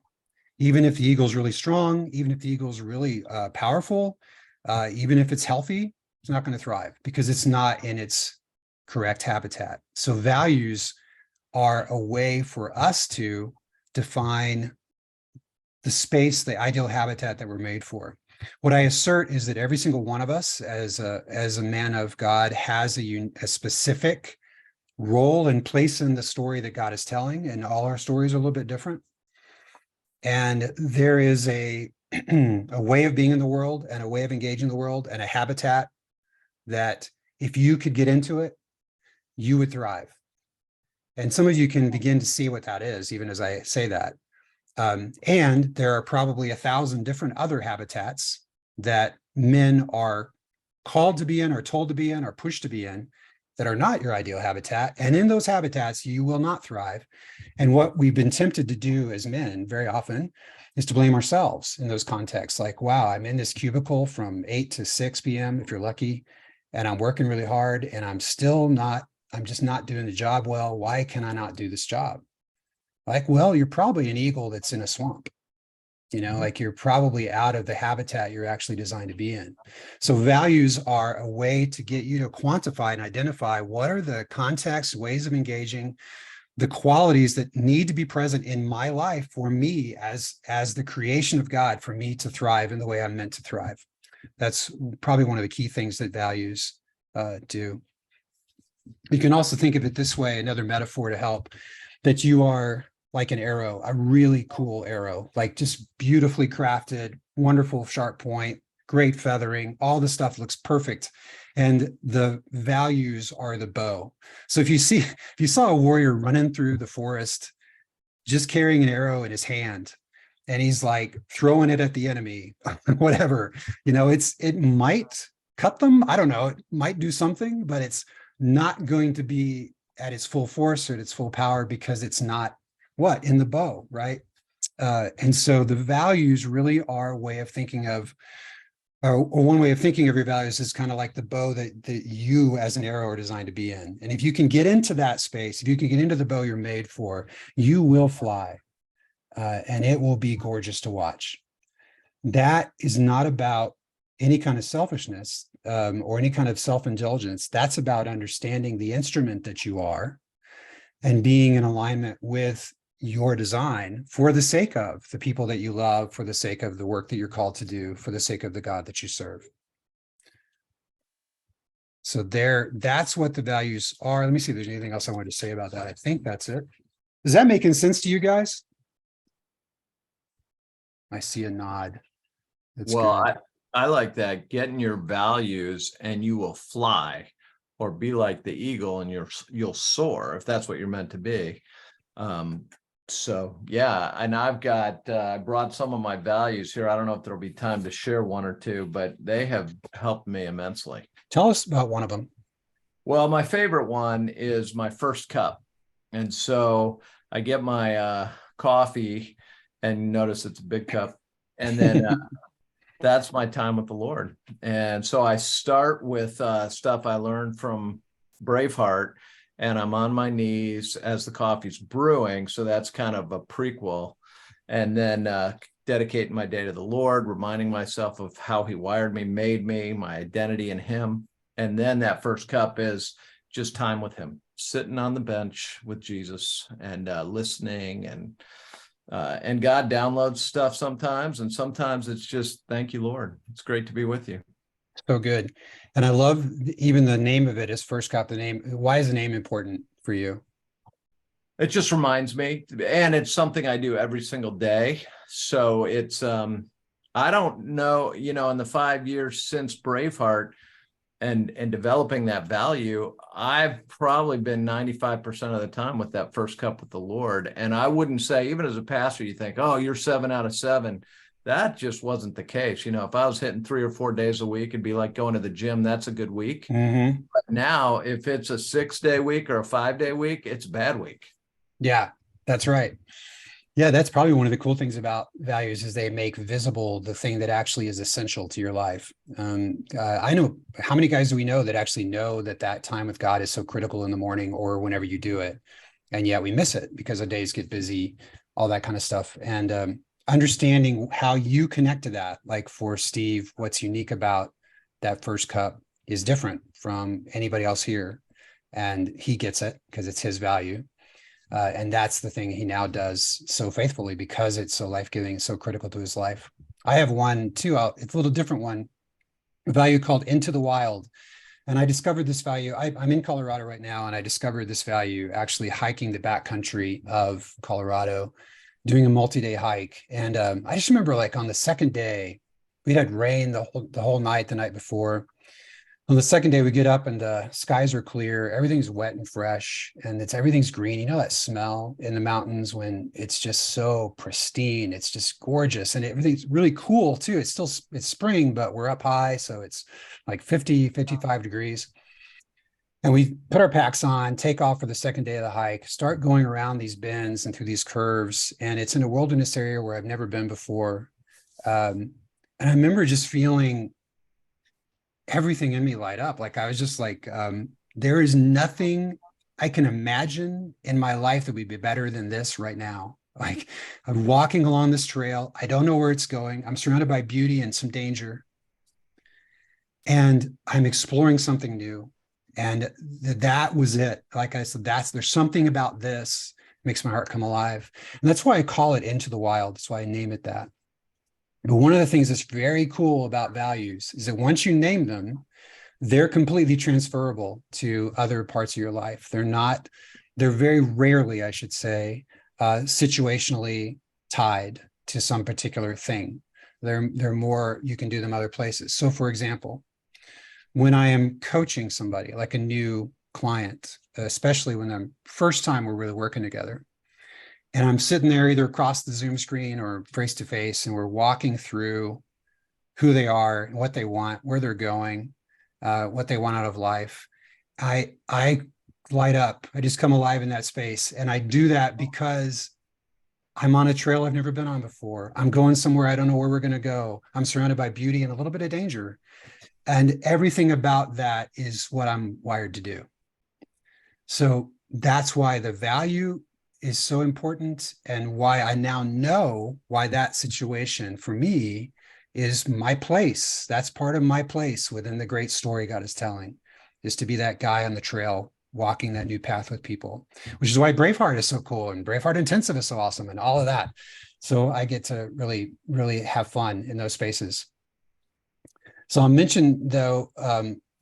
Even if the eagle's really strong, even if the eagle's really powerful, even if it's healthy, it's not going to thrive because it's not in its correct habitat. So values are a way for us to define the space, the ideal habitat that we're made for. What I assert is that every single one of us as a man of God has a specific role and place in the story that God is telling, and all our stories are a little bit different. And there is a a way of being in the world and a way of engaging the world and a habitat that if you could get into it, you would thrive. And some of you can begin to see what that is, even as I say that. And there are probably 1,000 different other habitats that men are called to be in, or told to be in, or pushed to be in, that are not your ideal habitat. And in those habitats, you will not thrive. And what we've been tempted to do as men very often is to blame ourselves in those contexts. Like, wow, I'm in this cubicle from 8 to 6 p.m. if you're lucky, and I'm working really hard, and I'm just not doing the job well. Why can I not do this job? Like, well, you're probably an eagle that's in a swamp. Like you're probably out of the habitat you're actually designed to be in. So values are a way to get you to quantify and identify what are the contexts, ways of engaging, the qualities that need to be present in my life for me as the creation of God, for me to thrive in the way I'm meant to thrive. That's probably one of the key things that values do. You can also think of it this way, another metaphor to help, that you are like an arrow, a really cool arrow, like just beautifully crafted, wonderful sharp point, great feathering, all the stuff looks perfect. And the values are the bow. So if you saw a warrior running through the forest, just carrying an arrow in his hand, and he's like throwing it at the enemy, whatever, it might cut them. I don't know. It might do something, but it's not going to be at its full force or at its full power, because it's not in the bow, right? And so the values really are a way of thinking of, or one way of thinking of your values is kind of like the bow that you as an arrow are designed to be in. And if you can get into that space, if you can get into the bow you're made for, you will fly, and it will be gorgeous to watch. That is not about any kind of selfishness or any kind of self-indulgence. That's about understanding the instrument that you are and being in alignment with your design for the sake of the people that you love, for the sake of the work that you're called to do, for the sake of the God that you serve. So that's what the values are. Let me see if there's anything else I wanted to say about that. I think that's it. Is that making sense to you guys? I see a nod. That's Well, good. I like that. Getting your values and you will fly, or be like the eagle and you'll soar, if that's what you're meant to be. So yeah, and I brought some of my values here. I don't know if there'll be time to share one or two, but they have helped me immensely. Tell us about one of them. Well, my favorite one is my first cup. And so I get my coffee, and notice it's a big cup. And then that's my time with the Lord. And so I start with stuff I learned from BraveHeart, and I'm on my knees as the coffee's brewing. So that's kind of a prequel. And then dedicating my day to the Lord, reminding myself of how he wired me, made me, my identity in him. And then that first cup is just time with him, sitting on the bench with Jesus and listening. And God downloads stuff sometimes, and sometimes it's just, thank you, Lord. It's great to be with you. So good. And I love even the name of it is First Cup. The name, why is the name important for you? It just reminds me, and it's something I do every single day. So it's, I don't know, in the 5 years since BraveHeart and developing that value, I've probably been 95% of the time with that first cup with the Lord. And I wouldn't say, even as a pastor, you think, oh, you're 7 out of 7. That just wasn't the case. If I was hitting 3 or 4 days a week, it'd be like going to the gym. That's a good week. Mm-hmm. But now, if it's a 6-day week or a 5-day week, it's a bad week. Yeah, that's right. Yeah, that's probably one of the cool things about values is they make visible the thing that actually is essential to your life. I know, how many guys do we know that actually know that time with God is so critical in the morning or whenever you do it, and yet we miss it because our days get busy, all that kind of stuff. And understanding how you connect to that, like for Steve, what's unique about that first cup is different from anybody else here, and he gets it because it's his value. And that's the thing he now does so faithfully because it's so life-giving, so critical to his life. I have one too. It's a little different one, a value called Into the Wild. And I discovered this value. I'm in Colorado right now, and I discovered this value actually hiking the backcountry of Colorado doing a multi-day hike. And I just remember like on the second day, we'd had rain the whole night, the night before. On the second day, we get up and the skies are clear. Everything's wet and fresh, and everything's green. You know that smell in the mountains when it's just so pristine. It's just gorgeous, and everything's really cool too. It's spring, but we're up high, so it's like 50, 55 degrees. And we put our packs on, take off for the second day of the hike, start going around these bends and through these curves. And it's in a wilderness area where I've never been before. And I remember just feeling everything in me light up. Like I was just like, there is nothing I can imagine in my life that would be better than this right now. Like I'm walking along this trail. I don't know where it's going. I'm surrounded by beauty and some danger. And I'm exploring something new. And that was it. Like I said, there's something about this makes my heart come alive. And that's why I call it Into the Wild. That's why I name it that. But one of the things that's very cool about values is that once you name them, they're completely transferable to other parts of your life. They're very rarely, I should say, situationally tied to some particular thing. They're more, you can do them other places. So for example, when I am coaching somebody, like a new client, especially when the first time we're really working together, and I'm sitting there either across the Zoom screen or face to face, and we're walking through who they are, what they want, where they're going, what they want out of life, I light up. I just come alive in that space. And I do that because I'm on a trail I've never been on before. I'm going somewhere I don't know where we're going to go. I'm surrounded by beauty and a little bit of danger. And everything about that is what I'm wired to do. So that's why the value is so important, and why I now know why that situation for me is my place. That's part of my place within the great story God is telling, is to be that guy on the trail walking that new path with people, which is why BraveHeart is so cool and BraveHeart Intensive is so awesome and all of that. So I get to really, really have fun in those spaces. So I'll mention though,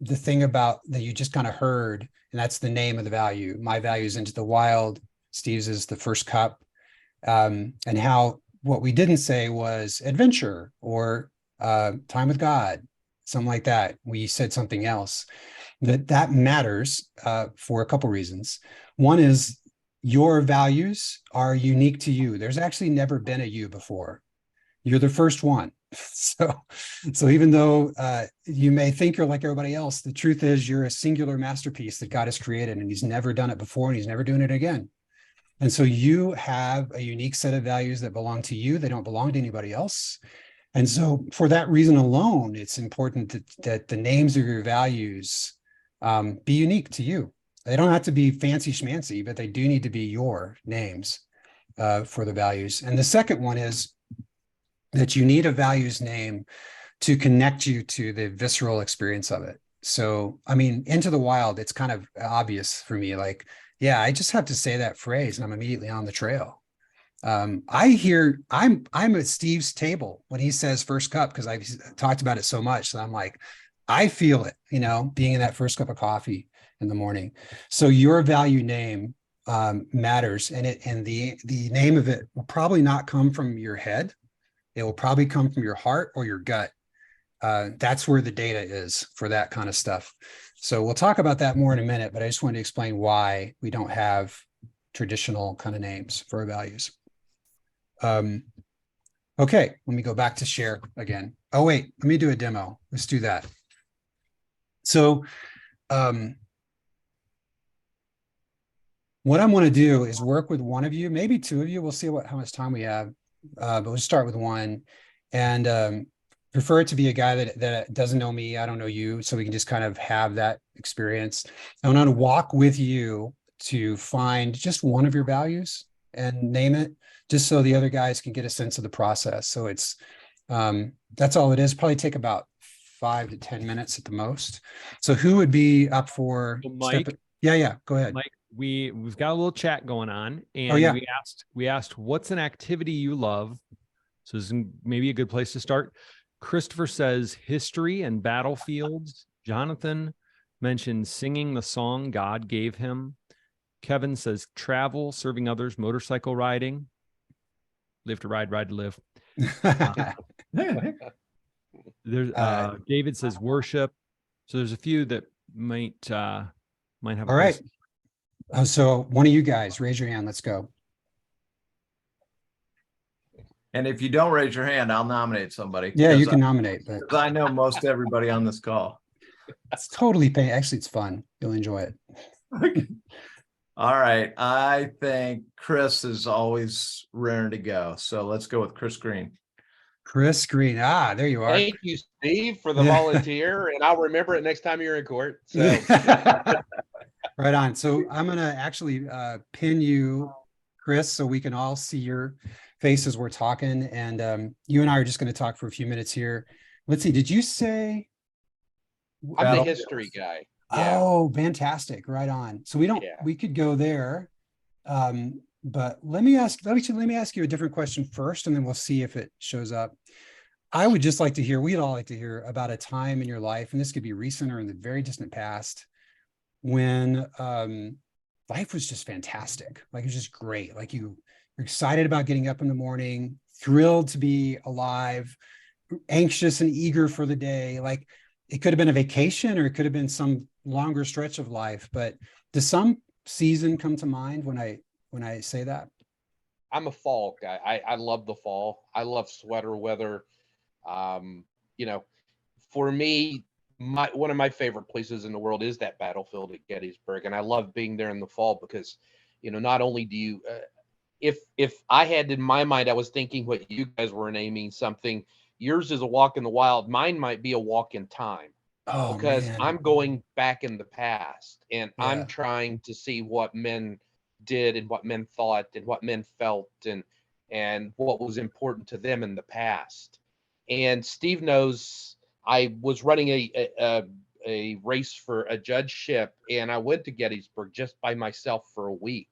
the thing about that you just kind of heard, and that's the name of the value. My value is Into the Wild. Steve's is the first cup. And how what we didn't say was adventure or time with God, something like that. We said something else. That matters for a couple reasons. One is your values are unique to you. There's actually never been a you before. You're the first one. So even though you may think you're like everybody else, the truth is you're a singular masterpiece that God has created, and he's never done it before and he's never doing it again. And so you have a unique set of values that belong to you. They don't belong to anybody else. And so for that reason alone, it's important that the names of your values be unique to you. They don't have to be fancy schmancy, but they do need to be your names for the values. And the second one is that you need a values name to connect you to the visceral experience of it. So, I mean, Into the Wild, it's kind of obvious for me, like, yeah, I just have to say that phrase and I'm immediately on the trail. I'm at Steve's table when he says first cup, because I've talked about it so much that I'm like, I feel it, being in that first cup of coffee in the morning. So your value name matters, and the name of it will probably not come from your head. It will probably come from your heart or your gut. That's where the data is for that kind of stuff. So we'll talk about that more in a minute, but I just wanted to explain why we don't have traditional kind of names for our values. Okay, let me go back to share again. Oh, wait, let me do a demo. Let's do that. So what I'm going to do is work with one of you, maybe two of you. We'll see how much time we have, but we'll start with one. And prefer it to be a guy that doesn't know me, I don't know you, so we can just kind of have that experience. I want to walk with you to find just one of your values and name it, just so the other guys can get a sense of the process. So it's that's all it is. Probably take about 5 to 10 minutes at the most. So who would be up for? So Mike, yeah, go ahead. Mike, we've got a little chat going on, and oh, yeah. we asked what's an activity you love. So this is maybe a good place to start. Christopher says history and battlefields. Jonathan mentioned singing the song God gave him. Kevin says travel, serving others, motorcycle riding. live to ride, ride to live. There's David says worship. So there's a few that might have a All right. place. So one of you guys, raise your hand. Let's go. And if you don't raise your hand, I'll nominate somebody. Yeah, you because can nominate, but I know most everybody on this call. it's totally pain. Actually, it's fun. You'll enjoy it. All right. I think Chris is always raring to go. So let's go with Chris Green. Chris Green. Ah, there you are. Thank you, Steve, for the Yeah. volunteer, and I'll remember it next time you're in court. So Right on. So I'm going to actually pin you, Chris, so we can all see your face as we're talking. And you and I are just going to talk for a few minutes here. Let's see. Did you say? I'm the Battlefield. history guy. Yeah. Oh, fantastic. Right on. So Yeah. we could go there. But let me ask you a different question first, and then we'll see if it shows up. I would just like to hear, we'd all like to hear about a time in your life, and this could be recent or in the very distant past, when life was just fantastic. Like it was just great. Like you're excited about getting up in the morning, thrilled to be alive, anxious and eager for the day. Like it could have been a vacation or it could have been some longer stretch of life. But does some season come to mind when I say that? I'm a fall guy. I love the fall. I love sweater weather. For me, one of my favorite places in the world is that battlefield at Gettysburg, and I love being there in the fall because, not only do you, if I had in my mind, I was thinking what you guys were naming something. Yours is a walk in the wild. Mine might be a walk in time. Oh, because man. I'm going back in the past and Yeah. I'm trying to see what men did and what men thought and what men felt and what was important to them in the past. And Steve knows I was running a race for a judgeship, and I went to Gettysburg just by myself for a week.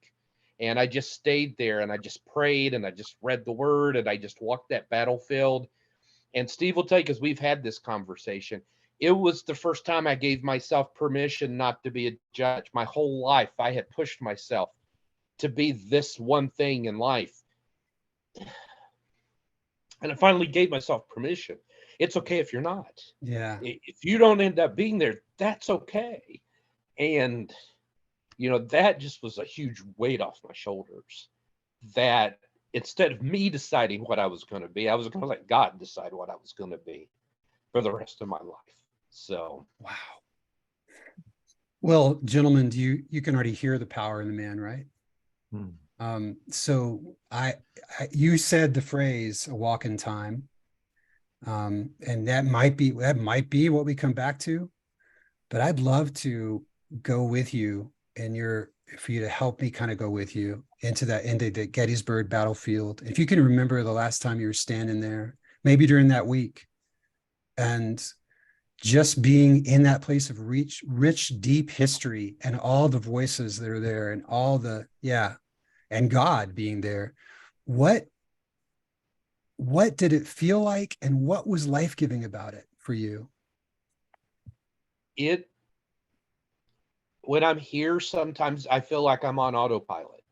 And I just stayed there and I just prayed and I just read the word and I just walked that battlefield. And Steve will tell you, because we've had this conversation, it was the first time I gave myself permission not to be a judge. My whole life, I had pushed myself to be this one thing in life. And I finally gave myself permission. It's okay if you're not. Yeah. If you don't end up being there, that's okay. And, that just was a huge weight off my shoulders. That instead of me deciding what I was going to be, I was going to let God decide what I was going to be for the rest of my life. So, Wow. Well, gentlemen, you can already hear the power in the man, right? So you said the phrase "a walk in time," and that might be what we come back to. But I'd love to go with you, and for you to help me kind of go with you into the Gettysburg Battlefield. If you can remember the last time you were standing there, maybe during that week, and just being in that place of rich, deep history and all the voices that are there and and God being there. What did it feel like, and what was life-giving about it for you? When I'm here, sometimes I feel like I'm on autopilot.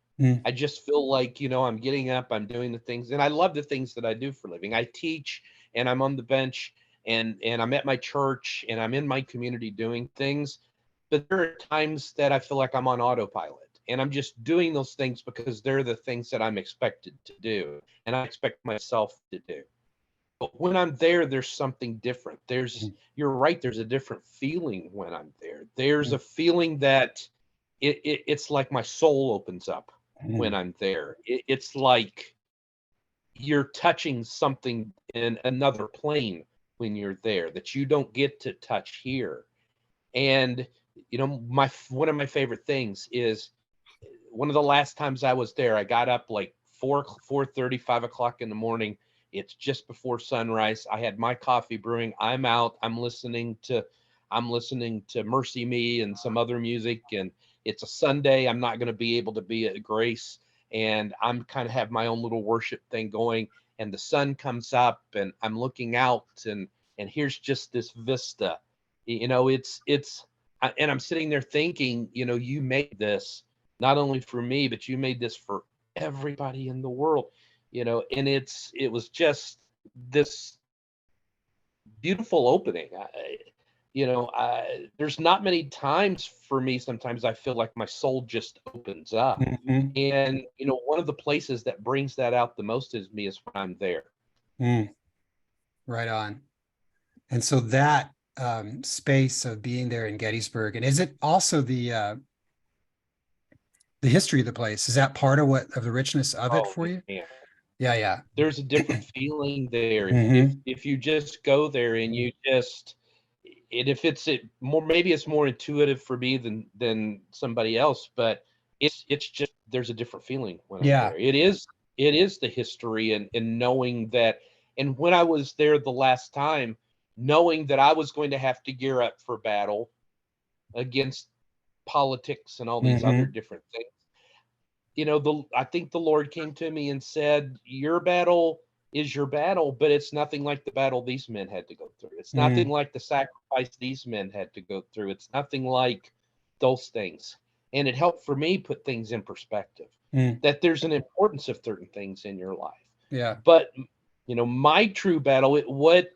I just feel like, I'm getting up, I'm doing the things, and I love the things that I do for a living. I teach and I'm on the bench and I'm at my church and I'm in my community doing things. But there are times that I feel like I'm on autopilot and I'm just doing those things because they're the things that I'm expected to do and I expect myself to do. But when I'm there, there's something different. You're right, there's a different feeling when I'm there. There's a feeling that it's like my soul opens up when I'm there. It's like you're touching something in another plane when you're there that you don't get to touch here. And one of my favorite things is one of the last times I was there, I got up like 4:30, 5 o'clock in the morning. It's just before sunrise. I had my coffee brewing. I'm out. I'm listening to Mercy Me and some other music. And it's a Sunday. I'm not going to be able to be at Grace. And I'm kind of have my own little worship thing going. And the sun comes up and I'm looking out and here's just this vista. And I'm sitting there thinking, you made this not only for me, but you made this for everybody in the world. and it was just this beautiful opening. There's not many times for me, sometimes I feel like my soul just opens up. Mhm. And, one of the places that brings that out the most is me is when I'm there. Right on. And so that space of being there in Gettysburg, and is it also the history of the place? Is that part of the richness of it for you? Man. Yeah, yeah. There's a different feeling there. Mhm. If you just go there and you just, and if it's more, maybe it's more intuitive for me than somebody else, but it's just, there's a different feeling when I'm Yeah. there. It is the history and knowing that. And when I was there the last time, knowing that I was going to have to gear up for battle against politics and all these other different things, I think the Lord came to me and said, your battle is your battle, but it's nothing like the battle these men had to go through. It's nothing like the sacrifice these men had to go through. It's nothing like those things. And it helped for me put things in perspective, that there's an importance of certain things in your life. Yeah. But, my true battle, what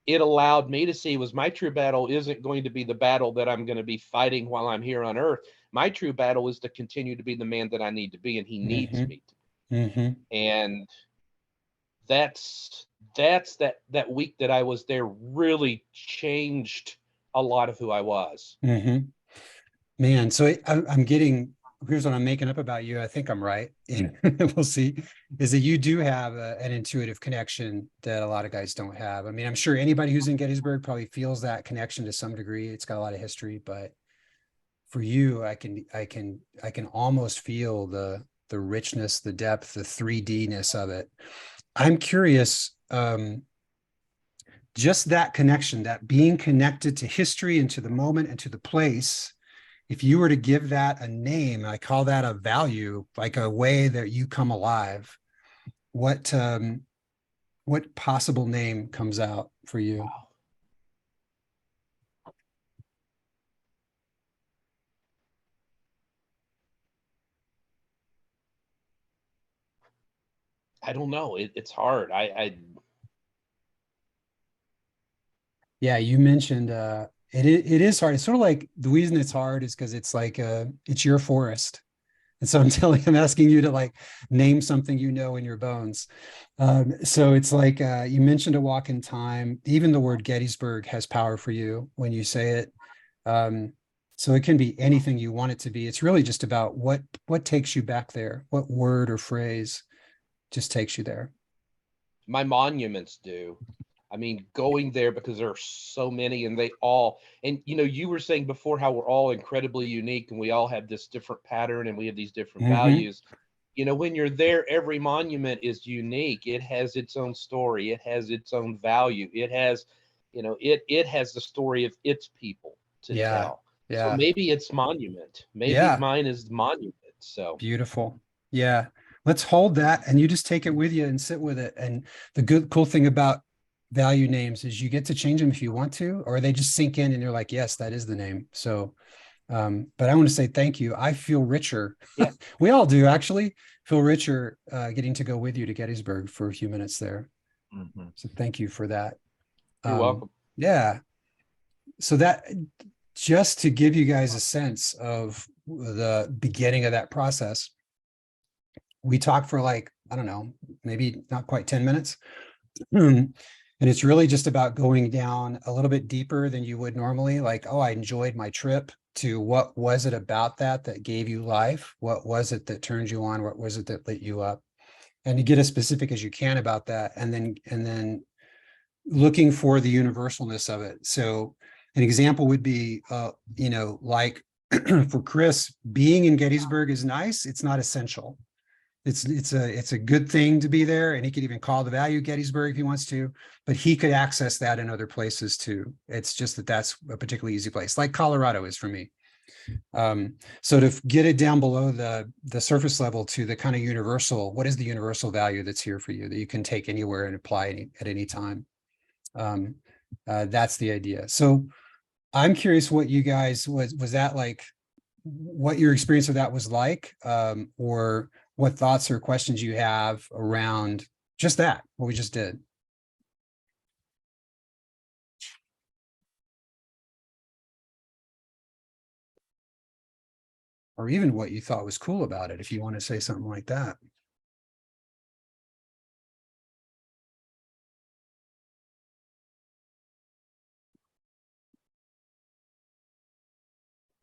it allowed me to see was my true battle isn't going to be the battle that I'm going to be fighting while I'm here on earth. My true battle is to continue to be the man that I need to be, and he needs me to be. And that's that week that I was there really changed a lot of who I was. Man, so I'm getting, here's what I'm making up about you. I think I'm right. We'll see. Is that you do have an intuitive connection that a lot of guys don't have. I mean, I'm sure anybody who's in Gettysburg probably feels that connection to some degree. It's got a lot of history, but for you, I can almost feel the richness, the depth, the 3D-ness of it. I'm curious, just that connection, that being connected to history and to the moment and to the place. If you were to give that a name, I call that a value, like a way that you come alive, what possible name comes out for you? Wow. I don't know. It's hard. Yeah, you mentioned it is hard. It's sort of like the reason it's hard is because it's like it's your forest. And so I'm asking you to like name something in your bones. So it's like you mentioned a walk in time. Even the word Gettysburg has power for you when you say it. So it can be anything you want it to be. It's really just about what takes you back there. What word or phrase just takes you there. My monuments do. I mean, going there because there are so many and you were saying before how we're all incredibly unique and we all have this different pattern and we have these different values. When you're there, every monument is unique. It has its own story. It has its own value. It has, it has the story of its people to tell. Yeah. So maybe it's monument. Maybe mine is monument. So beautiful. Yeah. Let's hold that and you just take it with you and sit with it. And the cool thing about value names is you get to change them if you want to, or they just sink in and you're like, yes, that is the name. So, but I want to say thank you. I feel richer. Yeah. We all do actually feel richer getting to go with you to Gettysburg for a few minutes there. So thank you for that. You're welcome. Yeah. So that just to give you guys a sense of the beginning of that process, we talked for like, I don't know, maybe not quite 10 minutes. And it's really just about going down a little bit deeper than you would normally. Like, oh, I enjoyed my trip, to what was it about that gave you life? What was it that turned you on? What was it that lit you up? And to get as specific as you can about that. And then looking for the universalness of it. So an example would be, like for Chris, being in Gettysburg is nice. It's not essential. It's a good thing to be there, and he could even call the value Gettysburg if he wants to, but he could access that in other places too. It's just that's a particularly easy place, like Colorado is for me. So to get it down below the surface level to the kind of universal, what is the universal value that's here for you that you can take anywhere and apply at any time? That's the idea. So I'm curious what you guys was that like, what your experience of that was like, or what thoughts or questions you have around just that, what we just did. Or even what you thought was cool about it, if you want to say something like that.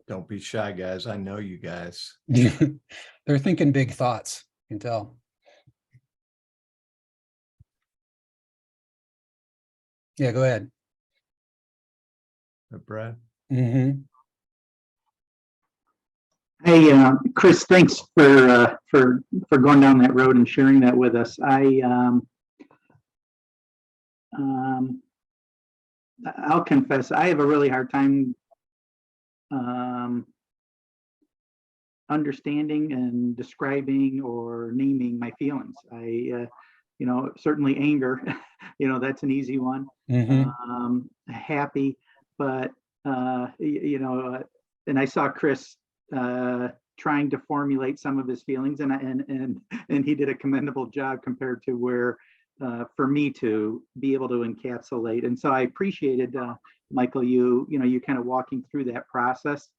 Don't be shy, guys. I know you guys. They're thinking big thoughts, you can tell. Yeah, go ahead. Brad. Mm-hmm. Hey, Chris, thanks for going down that road and sharing that with us. I'll confess, I have a really hard time understanding and describing or naming my feelings. Certainly anger, that's an easy one. Mm-hmm. Happy, but and I saw Chris trying to formulate some of his feelings, and he did a commendable job compared to where for me to be able to encapsulate. And so I appreciated Michael, you kind of walking through that process.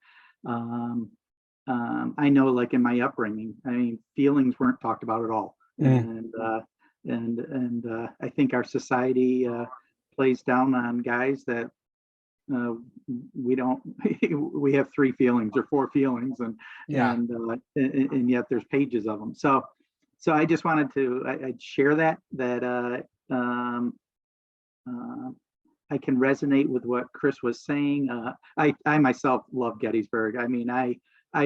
I know, like in my upbringing, I mean, feelings weren't talked about at all, and I think our society plays down on guys that we don't. We have 3 feelings or 4 feelings, and yet there's pages of them. So I just wanted to I'd share that I can resonate with what Chris was saying. I myself love Gettysburg. I mean, I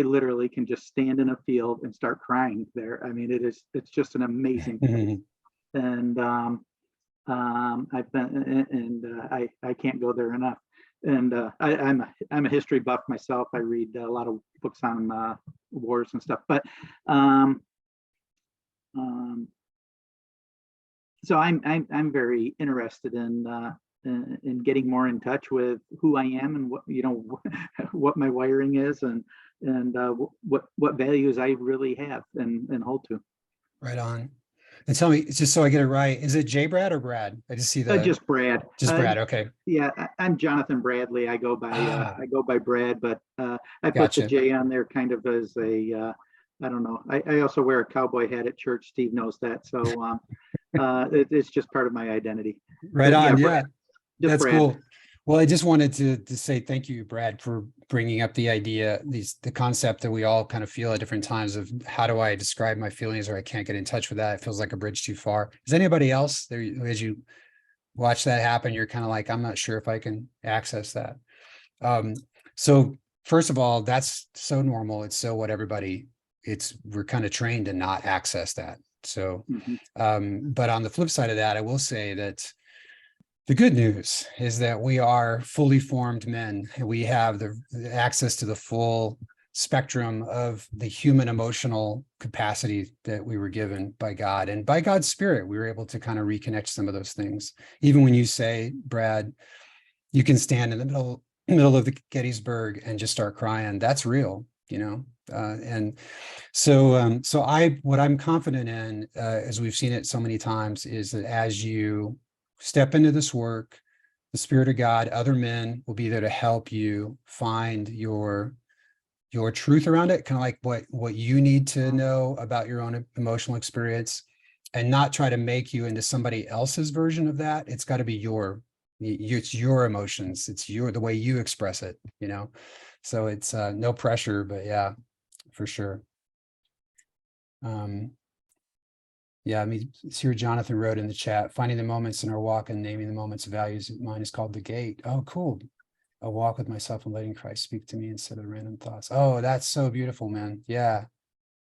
literally can just stand in a field and start crying there. I mean, it's just an amazing place. And I've been, and I can't go there enough. And I'm a history buff myself. I read a lot of books on wars and stuff. But so I'm very interested in getting more in touch with who I am and what my wiring is, and what values I really have and hold to. Right on. And tell me, just so I get it right, is it J Brad or Brad? I just see Just Brad. Just Brad. Okay. Yeah, I'm Jonathan Bradley. I go by Brad, but I put Gotcha. the J on there kind of as a I don't know. I also wear a cowboy hat at church. Steve knows that, so it's just part of my identity. Right But on. Brad, That's Brad. cool. Well, I just wanted to say thank you, Brad, for bringing up the idea, the concept that we all kind of feel at different times of how do I describe my feelings, or I can't get in touch with that. It feels like a bridge too far. Is anybody else there, as you watch that happen, you're kind of like, I'm not sure if I can access that. So first of all, that's so normal. It's so what everybody, we're kind of trained to not access that. So, but on the flip side of that, I will say that the good news is that we are fully formed men, and we have the access to the full spectrum of the human emotional capacity that we were given by God, and by God's Spirit, we were able to kind of reconnect some of those things. Even when you say, Brad, you can stand in the middle of the Gettysburg and just start crying, that's real, and so what I'm confident in, as we've seen it so many times, is that as you step into this work, the Spirit of God, other men will be there to help you find your truth around it, kind of like what you need to know about your own emotional experience, and not try to make you into somebody else's version of that. It's got to be it's your emotions. It's the way you express it, so it's no pressure, but yeah, for sure. Yeah, I mean, here Jonathan wrote in the chat, finding the moments in our walk and naming the moments of values. Mine is called The Gate. Oh, cool. A walk with myself and letting Christ speak to me instead of random thoughts. Oh, that's so beautiful, man. Yeah.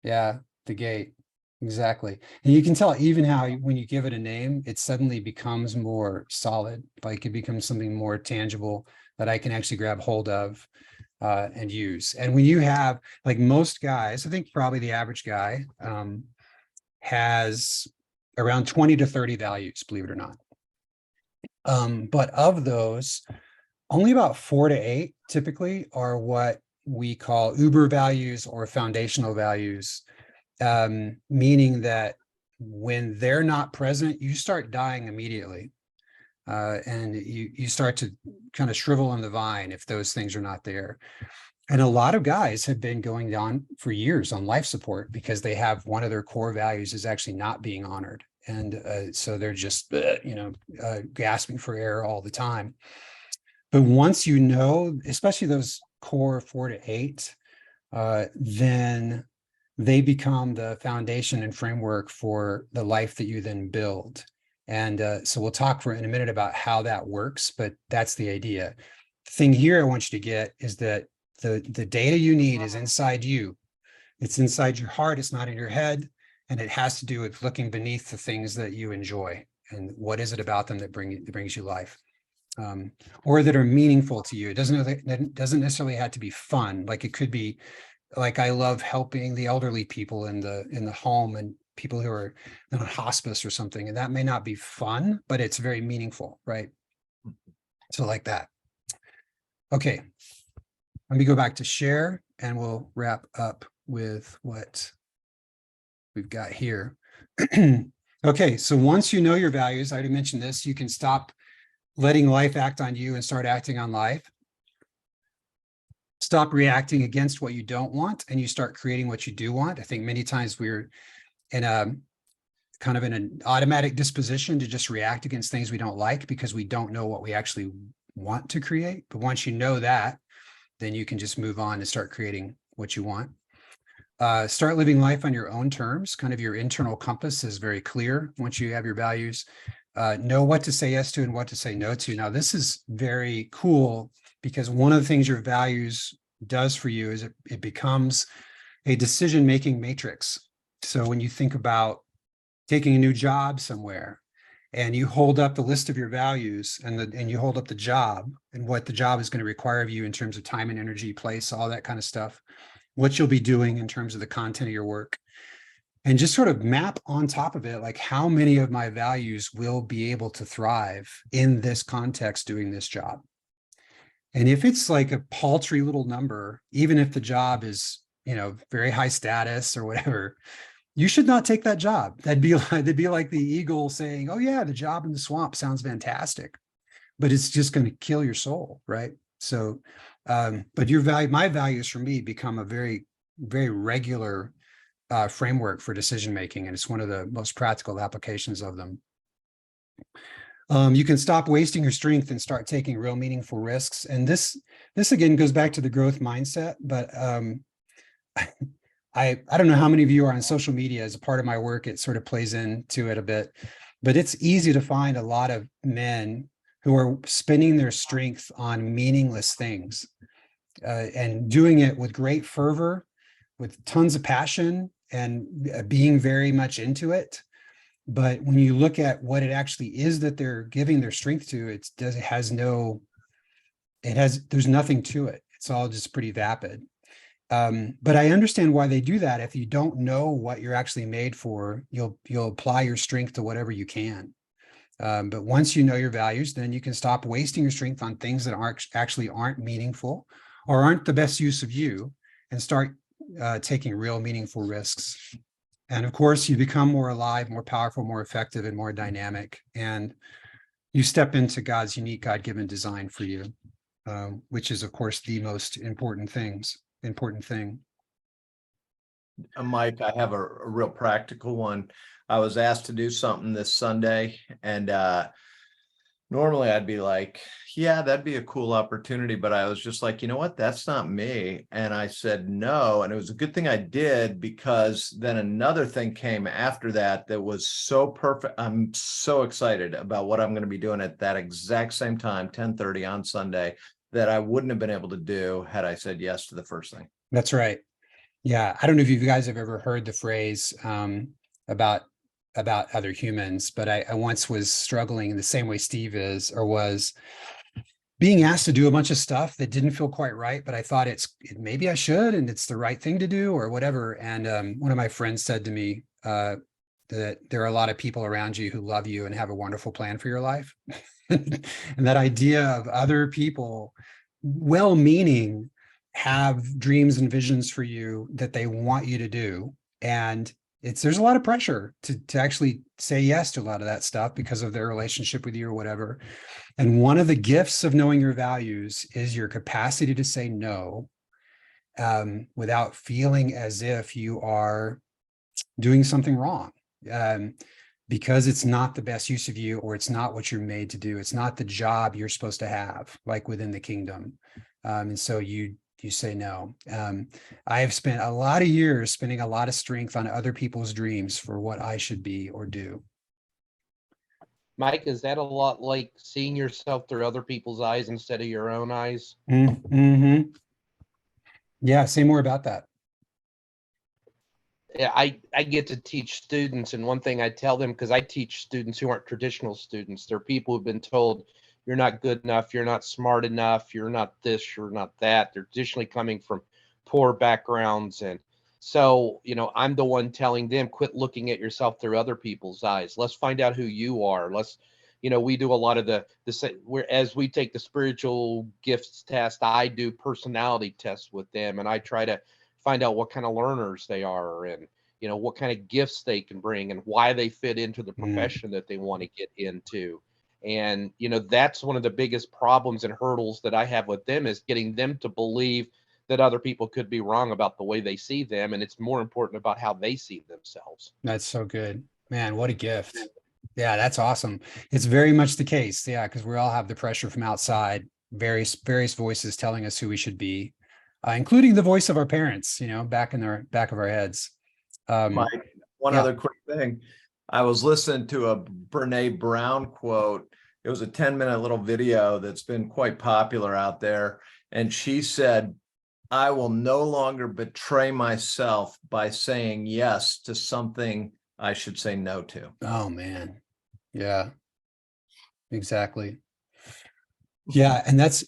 The Gate. Exactly. And you can tell even how when you give it a name, it suddenly becomes more solid. Like it becomes something more tangible that I can actually grab hold of and use. And when you have, like most guys, I think probably the average guy, has around 20 to 30 values, believe it or not. But of those, only about 4 to 8 typically are what we call uber values or foundational values. meaning that when they're not present, you start dying immediately. And you start to kind of shrivel on the vine if those things are not there. And a lot of guys have been going on for years on life support because they have one of their core values is actually not being honored. And so they're just, gasping for air all the time. But once you know, especially those core 4 to 8, then they become the foundation and framework for the life that you then build. And so we'll talk in a minute about how that works, but that's the idea. The thing here I want you to get is that the data you need is inside you. It's inside your heart. It's not in your head. And it has to do with looking beneath the things that you enjoy and what is it about them that brings you life, or that are meaningful to you. It doesn't necessarily have to be fun. Like it could be like, I love helping the elderly people in the home and people who are in a hospice or something. And that may not be fun, but it's very meaningful, right? So like that. Okay. Let me go back to share and we'll wrap up with what we've got here. Okay, so once you know your values, I already mentioned this, you can stop letting life act on you and start acting on life. Stop reacting against what you don't want and you start creating what you do want. I think many times we're in a kind of in an automatic disposition to just react against things we don't like because we don't know what we actually want to create. But once you know that, then you can just move on and start creating what you want. Start living life on your own terms. Kind of your internal compass is very clear once you have your values. Know what to say yes to and what to say no to. Now, this is very cool because one of the things your values does for you is it becomes a decision-making matrix. So when you think about taking a new job somewhere and you hold up the list of your values and you hold up the job and what the job is going to require of you in terms of time and energy, place, all that kind of stuff, what you'll be doing in terms of the content of your work, and just sort of map on top of it, like how many of my values will be able to thrive in this context doing this job. And if it's like a paltry little number, even if the job is, very high status or whatever, you should not take that job. That'd be like the eagle saying, oh yeah, the job in the swamp sounds fantastic, but it's just going to kill your soul, right? So, but my values for me become a very, very regular framework for decision-making. And it's one of the most practical applications of them. You can stop wasting your strength and start taking real meaningful risks. And this again goes back to the growth mindset, but I don't know how many of you are on social media as a part of my work. It sort of plays into it a bit, but it's easy to find a lot of men who are spending their strength on meaningless things and doing it with great fervor, with tons of passion and being very much into it. But when you look at what it actually is that they're giving their strength to, there's nothing to it. It's all just pretty vapid. But I understand why they do that. If you don't know what you're actually made for, you'll apply your strength to whatever you can. But once you know your values, then you can stop wasting your strength on things that aren't meaningful or aren't the best use of you and start taking real meaningful risks. And of course, you become more alive, more powerful, more effective, and more dynamic. And you step into God's unique, God-given design for you, which is, of course, the most important thing. Mike, I have a real practical one. I was asked to do something this Sunday, and normally I'd be like, yeah, that'd be a cool opportunity. But I was just like, you know what? That's not me. And I said no. And it was a good thing I did, because then another thing came after that was so perfect. I'm so excited about what I'm going to be doing at that exact same time, 10:30 on Sunday, that I wouldn't have been able to do had I said yes to the first thing. That's right. Yeah. I don't know if you guys have ever heard the phrase about other humans, but I once was struggling in the same way Steve was being asked to do a bunch of stuff that didn't feel quite right, but I thought maybe I should, and it's the right thing to do or whatever. And one of my friends said to me that there are a lot of people around you who love you and have a wonderful plan for your life. And that idea of other people, well-meaning, have dreams and visions for you that they want you to do. And there's a lot of pressure to actually say yes to a lot of that stuff because of their relationship with you or whatever. And one of the gifts of knowing your values is your capacity to say no without feeling as if you are doing something wrong. Because it's not the best use of you, or it's not what you're made to do. It's not the job you're supposed to have, like within the kingdom. And so you say no. I have spent a lot of years spending a lot of strength on other people's dreams for what I should be or do. Mike, is that a lot like seeing yourself through other people's eyes instead of your own eyes? Mm-hmm. Yeah, say more about that. Yeah, I get to teach students, and one thing I tell them, because I teach students who aren't traditional students, they're people who've been told you're not good enough, you're not smart enough, you're not this, you're not that. They're traditionally coming from poor backgrounds. And so, I'm the one telling them, quit looking at yourself through other people's eyes. Let's find out who you are. We do a lot of as we take the spiritual gifts test, I do personality tests with them, and I try to find out what kind of learners they are, and what kind of gifts they can bring, and why they fit into the profession that they want to get into. And that's one of the biggest problems and hurdles that I have with them, is getting them to believe that other people could be wrong about the way they see them, and it's more important about how they see themselves. That's so good, man. What a gift. Yeah, that's awesome. It's very much the case. Yeah, because we all have the pressure from outside, various voices telling us who we should be, including the voice of our parents, back in the back of our heads. Mike, one yeah. other quick thing. I was listening to a Brene Brown quote. It was a 10-minute little video that's been quite popular out there. And she said, I will no longer betray myself by saying yes to something I should say no to. Oh, man. Yeah, exactly. Yeah. And that's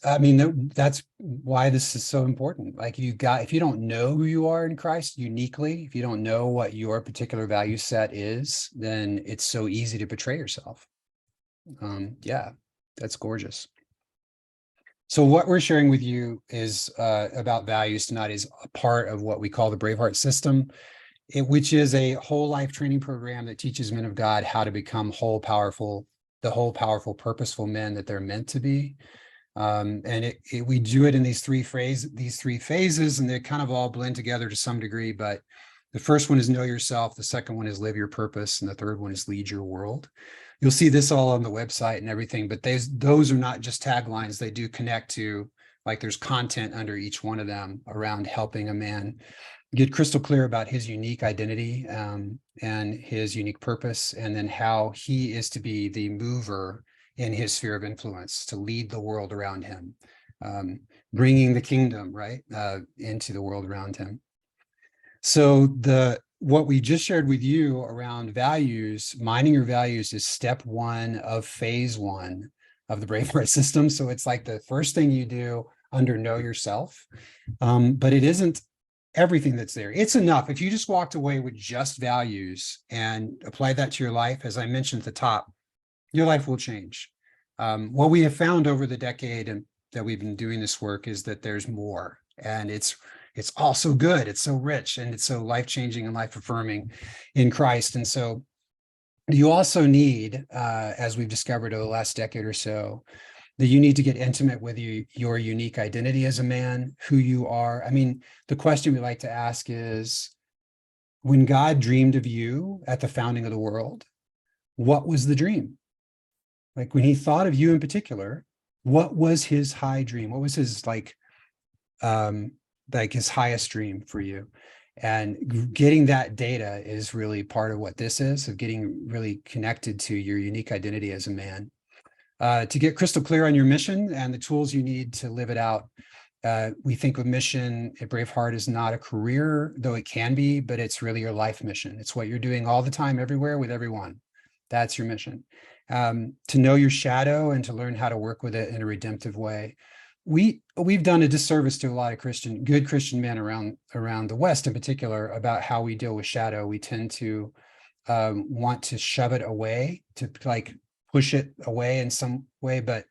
why this is so important. Like if you don't know who you are in Christ uniquely, if you don't know what your particular value set is, then it's so easy to betray yourself. Yeah, that's gorgeous. So what we're sharing with you is about values tonight is a part of what we call the BraveHeart system, which is a whole life training program that teaches men of God how to become powerful, purposeful men that they're meant to be. And we do it in these three phases, and they kind of all blend together to some degree. But the first one is know yourself. The second one is live your purpose. And the third one is lead your world. You'll see this all on the website and everything, but those are not just taglines. They do connect to, like, there's content under each one of them around helping a man get crystal clear about his unique identity and his unique purpose, and then how he is to be the mover in his sphere of influence to lead the world around him, bringing the kingdom into the world around him. So what we just shared with you around values, mining your values, is step one of phase one of the BraveHeart system. So it's like the first thing you do under know yourself, but it isn't everything that's there. It's enough. If you just walked away with just values and applied that to your life, as I mentioned at the top, your life will change. What we have found over the decade and that we've been doing this work is that there's more, and it's all so good. It's so rich, and it's so life-changing and life-affirming in Christ. And so you also need, as we've discovered over the last decade or so, that you need to get intimate with your unique identity as a man, who you are. I mean, the question we like to ask is, when God dreamed of you at the founding of the world, what was the dream? Like, when he thought of you in particular, what was his high dream? What was his his highest dream for you? And getting that data is really part of what this is, of getting really connected to your unique identity as a man. To get crystal clear on your mission and the tools you need to live it out, we think of mission at BraveHeart is not a career, though it can be, but it's really your life mission. It's what you're doing all the time, everywhere, with everyone. That's your mission. To know your shadow and to learn how to work with it in a redemptive way. We've done a disservice to a lot of good Christian men around the West in particular about how we deal with shadow. We tend to want to shove it away, to push it away in some way, but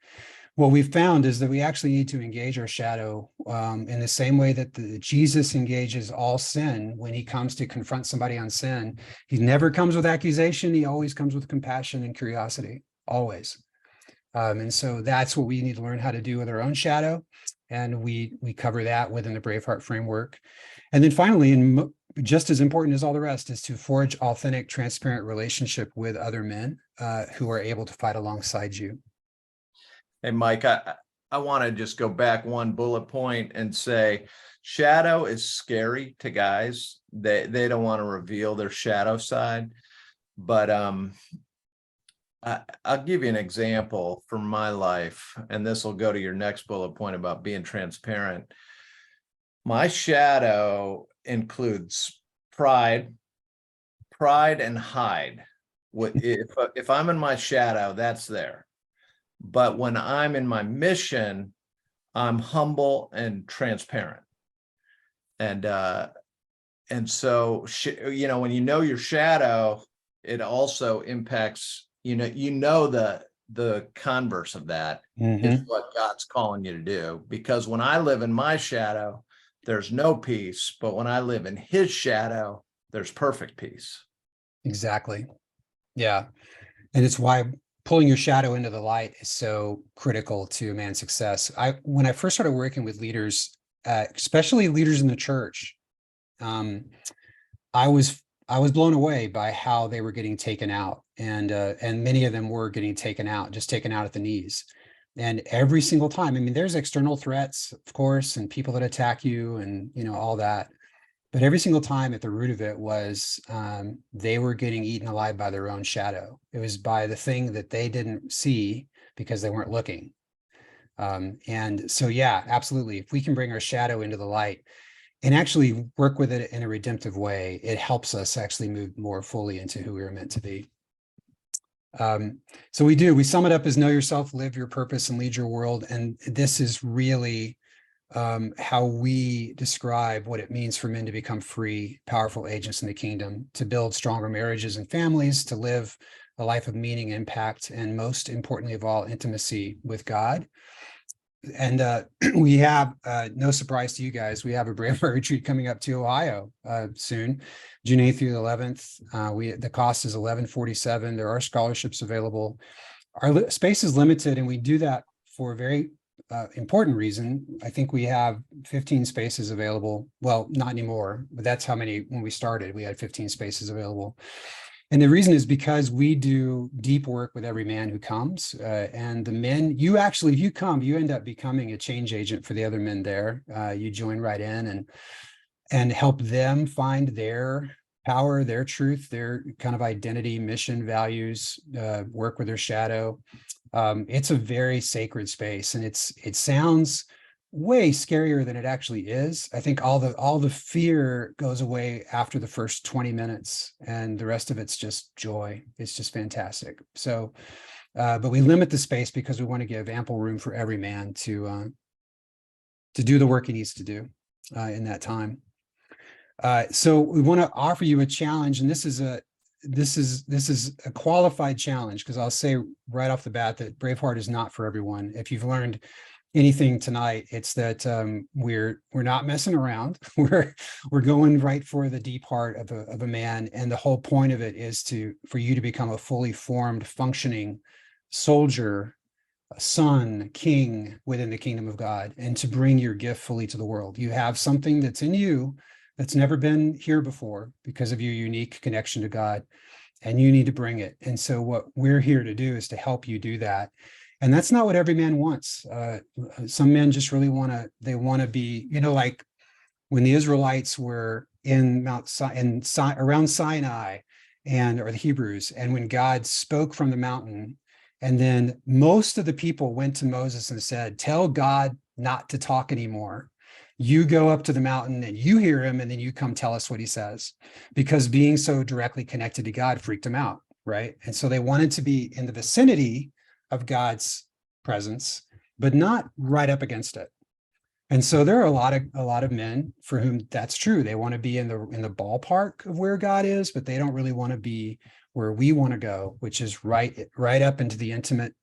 what we found is that we actually need to engage our shadow in the same way that Jesus engages all sin when he comes to confront somebody on sin. He never comes with accusation. He always comes with compassion and curiosity, always. And so that's what we need to learn how to do with our own shadow. And we cover that within the BraveHeart framework. And then finally, and just as important as all the rest, is to forge authentic, transparent relationship with other men who are able to fight alongside you. Hey, Mike, I want to just go back one bullet point and say shadow is scary to guys. They don't want to reveal their shadow side. But I'll give you an example from my life, and this will go to your next bullet point about being transparent. My shadow includes pride and hide. If I'm in my shadow, that's there. But when I'm in my mission, I'm humble and transparent. And so, when you know your shadow, it also impacts, the converse of that is what God's calling you to do. Because when I live in my shadow, there's no peace. But when I live in his shadow, there's perfect peace. Exactly. Yeah. And it's why pulling your shadow into the light is so critical to a man's success. When I first started working with leaders, especially leaders in the church, I was blown away by how they were getting taken out, and many of them were getting taken out at the knees. And every single time, I mean, there's external threats, of course, and people that attack you, and all that. But every single time, at the root of it was they were getting eaten alive by their own shadow. It was by the thing that they didn't see because they weren't looking. And so, yeah, absolutely. If we can bring our shadow into the light and actually work with it in a redemptive way, it helps us actually move more fully into who we were meant to be. So we sum it up as know yourself, live your purpose, and lead your world. And this is really how we describe what it means for men to become free, powerful agents in the kingdom, to build stronger marriages and families, to live a life of meaning, impact, and most importantly of all, intimacy with God. And we have, no surprise to you guys, we have a BraveHeart retreat coming up to Ohio soon, June 8th through the 11th. The cost is $1147. There are scholarships available. Our space is limited, and we do that for a very important reason. I think we have 15 spaces available. Well, not anymore, but that's how many when we started. We had 15 spaces available. And the reason is because we do deep work with every man who comes. And the men, if you come, you end up becoming a change agent for the other men there. You join right in and help them find their power, their truth, their kind of identity, mission, values, work with their shadow. It's a very sacred space, and it sounds way scarier than it actually is. I think all the fear goes away after the first 20 minutes, and the rest of it's just joy. It's just fantastic. So, but we limit the space because we want to give ample room for every man to do the work he needs to do in that time. So we want to offer you a challenge, and this is a qualified challenge, because I'll say right off the bat that BraveHeart is not for everyone. If you've learned anything tonight, it's that we're not messing around. We're going right for the deep heart of a man, and the whole point of it is for you to become a fully formed, functioning soldier, a son, king within the kingdom of God, and to bring your gift fully to the world. You have something that's in you that's never been here before because of your unique connection to God, and you need to bring it. And so what we're here to do is to help you do that. And that's not what every man wants. Some men just really want to be, like when the Israelites were in around Sinai or the Hebrews, and when God spoke from the mountain, and then most of the people went to Moses and said, tell God not to talk anymore. You go up to the mountain and you hear him, and then you come tell us what he says, because being so directly connected to God freaked them out, right? And so they wanted to be in the vicinity of God's presence, but not right up against it. And so there are a lot of men for whom that's true. They want to be in the ballpark of where God is, but they don't really want to be where we want to go, which is right up into the intimate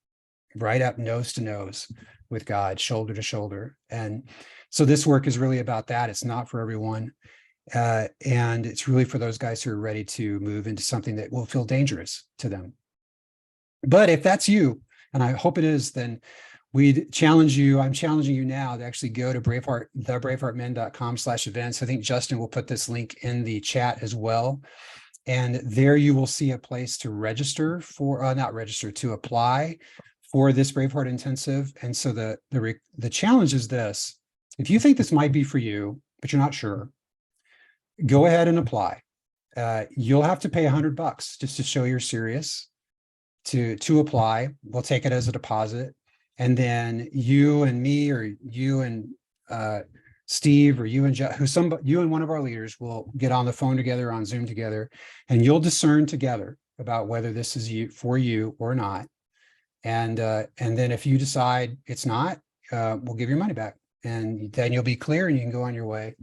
right up nose to nose with God, shoulder to shoulder. And so this work is really about that. It's not for everyone. And it's really for those guys who are ready to move into something that will feel dangerous to them. But if that's you, and I hope it is, then I'm challenging you now to actually go to braveheartmen.com/events. I think Justin will put this link in the chat as well. And there you will see a place to register for, not register, to apply for this BraveHeart Intensive. And so the challenge is this: if you think this might be for you, but you're not sure, go ahead and apply. You'll have to pay $100 just to show you're serious to apply. We'll take it as a deposit. And then you and me, or you and Steve, or you and you and one of our leaders will get on the phone together, on Zoom together, and you'll discern together about whether this is for you or not. And then if you decide it's not, we'll give your money back, and then you'll be clear and you can go on your way.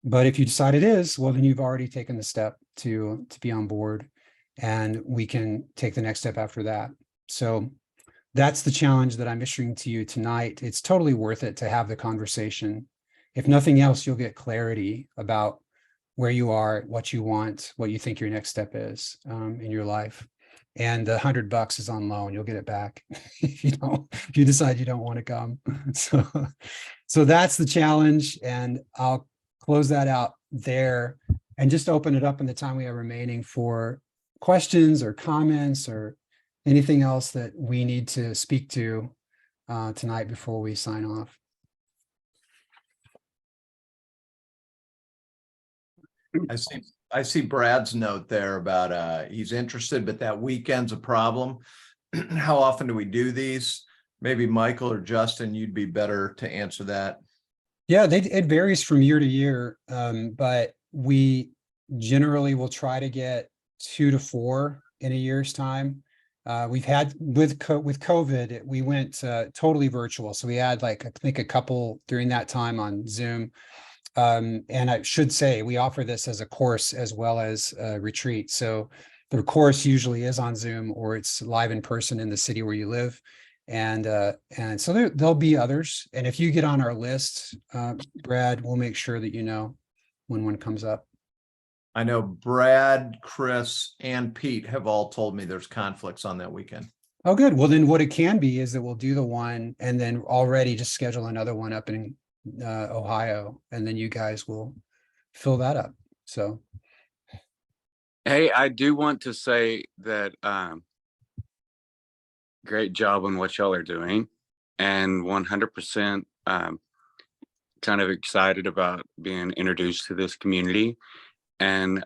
But if you decide it is, well, then you've already taken the step to be on board, and we can take the next step after that. So that's the challenge that I'm issuing to you tonight. It's totally worth it to have the conversation. If nothing else, you'll get clarity about where you are, what you want, what you think your next step is in your life. And the $100 is on loan. You'll get it back if you decide you don't want to come. So that's the challenge, and I'll close that out there and just open it up in the time we have remaining for questions or comments or anything else that we need to speak to tonight before we sign off. I see Brad's note there about he's interested, but that weekend's a problem. How often do we do these? Maybe Michael or Justin, you'd be better to answer that. Yeah, it varies from year to year, but we generally will try to get 2 to 4 in a year's time. We've had with COVID, we went totally virtual. So we had I think a couple during that time on Zoom. And I should say we offer this as a course as well as a retreat. So the course usually is on Zoom, or it's live in person in the city where you live. And so there'll be others. And if you get on our list, Brad, we'll make sure that you know when one comes up. I know Brad, Chris, and Pete have all told me there's conflicts on that weekend. Oh, good. Well, then what it can be is that we'll do the one and then already just schedule another one up in Ohio, and then you guys will fill that up. So, hey, I do want to say that great job on what y'all are doing, and 100% kind of excited about being introduced to this community. And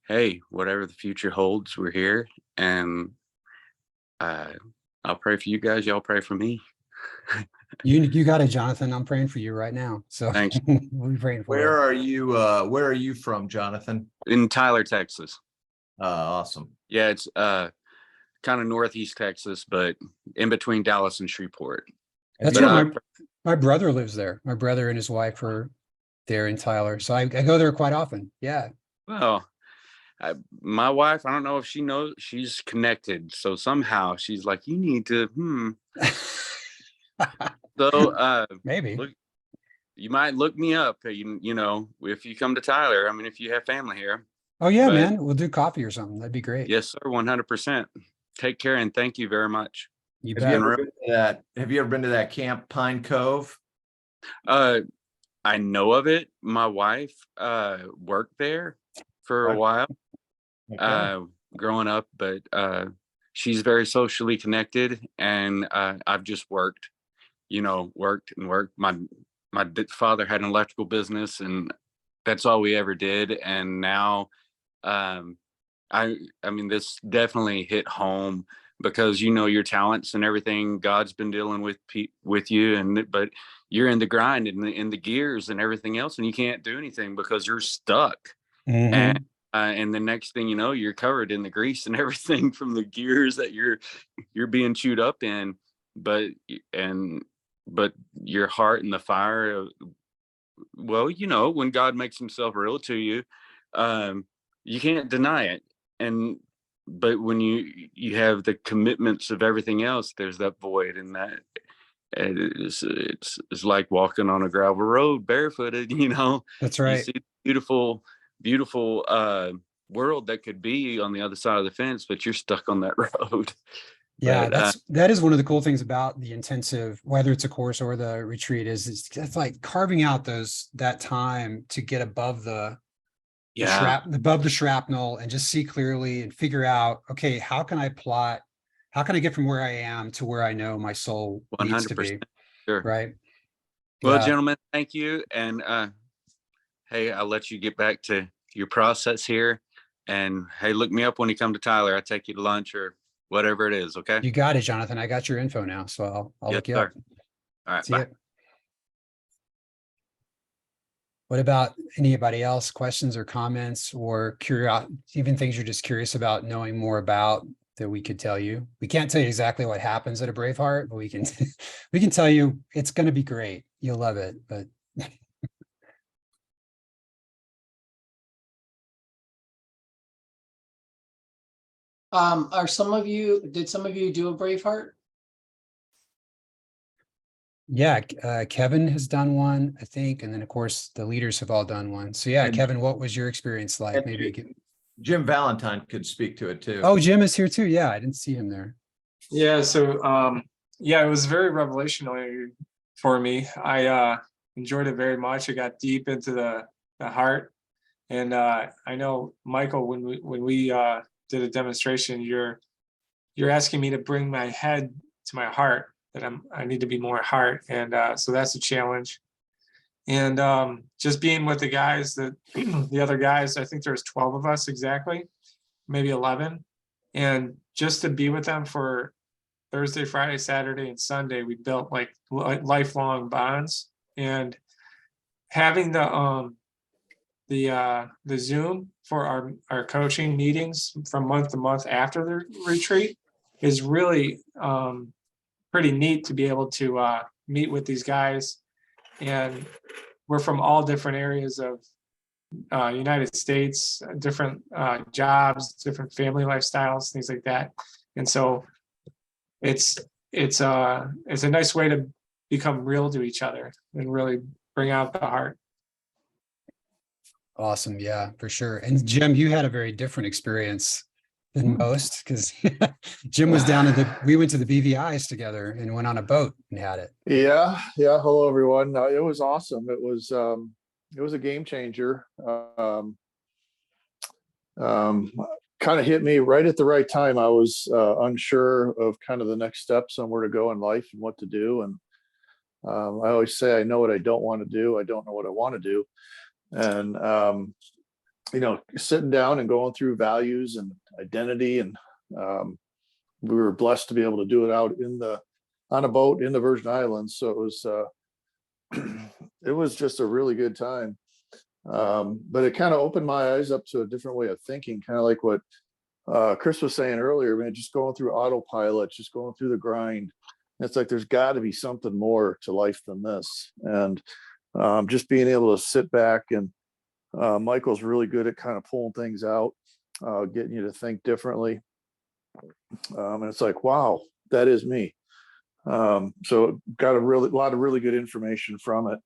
hey, whatever the future holds, we're here, and I'll pray for you guys. Y'all pray for me. You got it, Jonathan. I'm praying for you right now. So Thanks. we'll be praying for Where are you? Where are you from, Jonathan? In Tyler, Texas. Awesome. Yeah, it's kind of northeast Texas, but in between Dallas and Shreveport. That's But, where my brother lives there. My brother and his wife are there in Tyler. So I go there quite often. Yeah. Well, my wife, I don't know if she knows, she's connected. So somehow she's like, you need to, So Maybe. look, you might look me up, you know, if you come to Tyler. I mean, if you have family here. Oh yeah, But- man. We'll do coffee or something. That'd be great. Yes, sir. 100%. Take care, and thank you very much. You Have you bet. ever been to that? Have you ever been to that Camp Pine Cove? I know of it. My wife worked there for a while growing up, but she's very socially connected, and I've just worked and worked. My father had an electrical business, and that's all we ever did. And now I mean, this definitely hit home, because your talents and everything, God's been dealing with you, but you're in the grind and in the gears and everything else, and you can't do anything because you're stuck. Mhm. And the next thing you know, you're covered in the grease and everything from the gears that you're being chewed up in. But your heart and the fire, well, when God makes himself real to you, you can't deny it. And but when you have the commitments of everything else, there's that void, and that it's like walking on a gravel road barefooted. That's You right. see beautiful world that could be on the other side of the fence, but you're stuck on that road. Yeah, But that is one of the cool things about the intensive, whether it's a course or the retreat, is it's like carving out that time to get above the shrapnel and just see clearly and figure out, okay, how can I get from where I am to where I know my soul needs to be? 100%. Sure. Right. Well, Yeah. gentlemen, thank you. And hey, I'll let you get back to your process here. And hey, look me up when you come to Tyler. I'll take you to lunch or whatever it is. Okay. You got it, Jonathan. I got your info now, so I'll Yes, look you sir. up. All right. See Bye. ya. What about anybody else? Questions or comments or even things you're just curious about knowing more about that we could tell you? We can't tell you exactly what happens at a BraveHeart, but we can we can tell you it's going to be great. You'll love it. But Did some of you do a BraveHeart? yeah, Kevin has done one, I think, and then of course the leaders have all done one. So yeah, And- Kevin, what was your experience like? and Maybe you could. Jim Valentine could speak to it too. Oh, Jim is here too. Yeah, I didn't see him there. Yeah, so it was very revelationary for me. I enjoyed it very much. It got deep into the heart. And I know, Michael, when we did a demonstration, you're asking me to bring my head to my heart, that I need to be more heart. And so that's a challenge. And just being with the guys, the other guys, I think there's 12 of us exactly, maybe 11. And just to be with them for Thursday, Friday, Saturday, and Sunday, we built like lifelong bonds. And having the Zoom for our coaching meetings from month to month after the retreat is really pretty neat to be able to meet with these guys. And we're from all different areas of United States, different jobs, different family lifestyles, things like that. And so it's a nice way to become real to each other and really bring out the heart. Awesome. Yeah, for sure. And Jim, you had a very different experience than most, because Jim was we went to the BVI's together and went on a boat and had it. Yeah. Hello, everyone. It was awesome. It was a game changer. Kind of hit me right at the right time. I was unsure of kind of the next steps on where to go in life and what to do. And I always say, I know what I don't want to do. I don't know what I want to do. And sitting down and going through values and identity, and we were blessed to be able to do it out on a boat in the Virgin Islands. So it was just a really good time. But it kind of opened my eyes up to a different way of thinking, kind of like what Chris was saying earlier, man, just going through autopilot, just going through the grind. It's like there's got to be something more to life than this. And just being able to sit back, and Michael's really good at kind of pulling things out, getting you to think differently. And it's like, wow, that is me. So got a lot of really good information from it.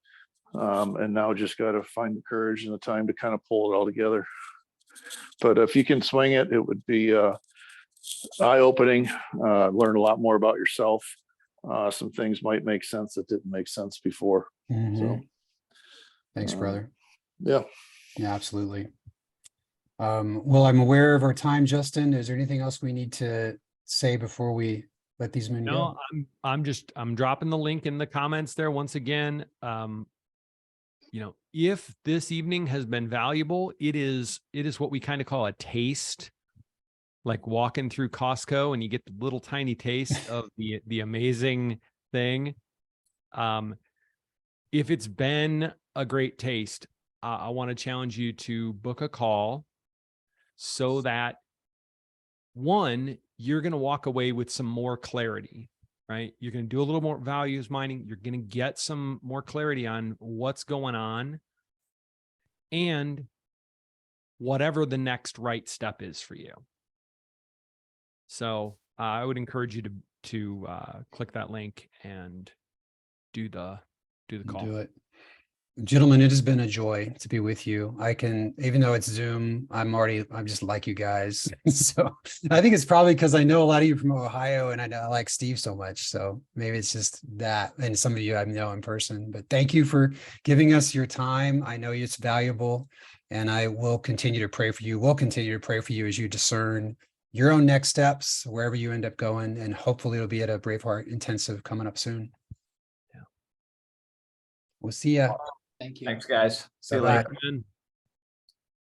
And now just got to find the courage and the time to kind of pull it all together. But if you can swing it, it would be eye-opening. Learn a lot more about yourself. Some things might make sense that didn't make sense before. Mhm. So Thanks, brother. yeah. Yeah, absolutely. Well, I'm aware of our time, Justin. Is there anything else we need to say before we let these men go? No, I'm dropping the link in the comments there once again. If this evening has been valuable, it is what we kind of call a taste, like walking through Costco and you get the little tiny taste of the amazing thing. If it's been a great taste, I want to challenge you to book a call so that, one, you're going to walk away with some more clarity, right? You're going to do a little more values mining. You're going to get some more clarity on what's going on and whatever the next right step is for you. So I would encourage you to click that link and do the call. Do it. Gentlemen, it has been a joy to be with you. I can, even though it's Zoom, I'm just like you guys. So I think it's probably because I know a lot of you from Ohio and I like Steve so much. So maybe it's just that, and some of you I know in person, but thank you for giving us your time. I know it's valuable, and I will continue to pray for you. We'll continue to pray for you as you discern your own next steps, wherever you end up going. And hopefully it'll be at a BraveHeart Intensive coming up soon. Yeah. We'll see ya. Thank you. Thanks, guys. See you Bye-bye. later. Amen.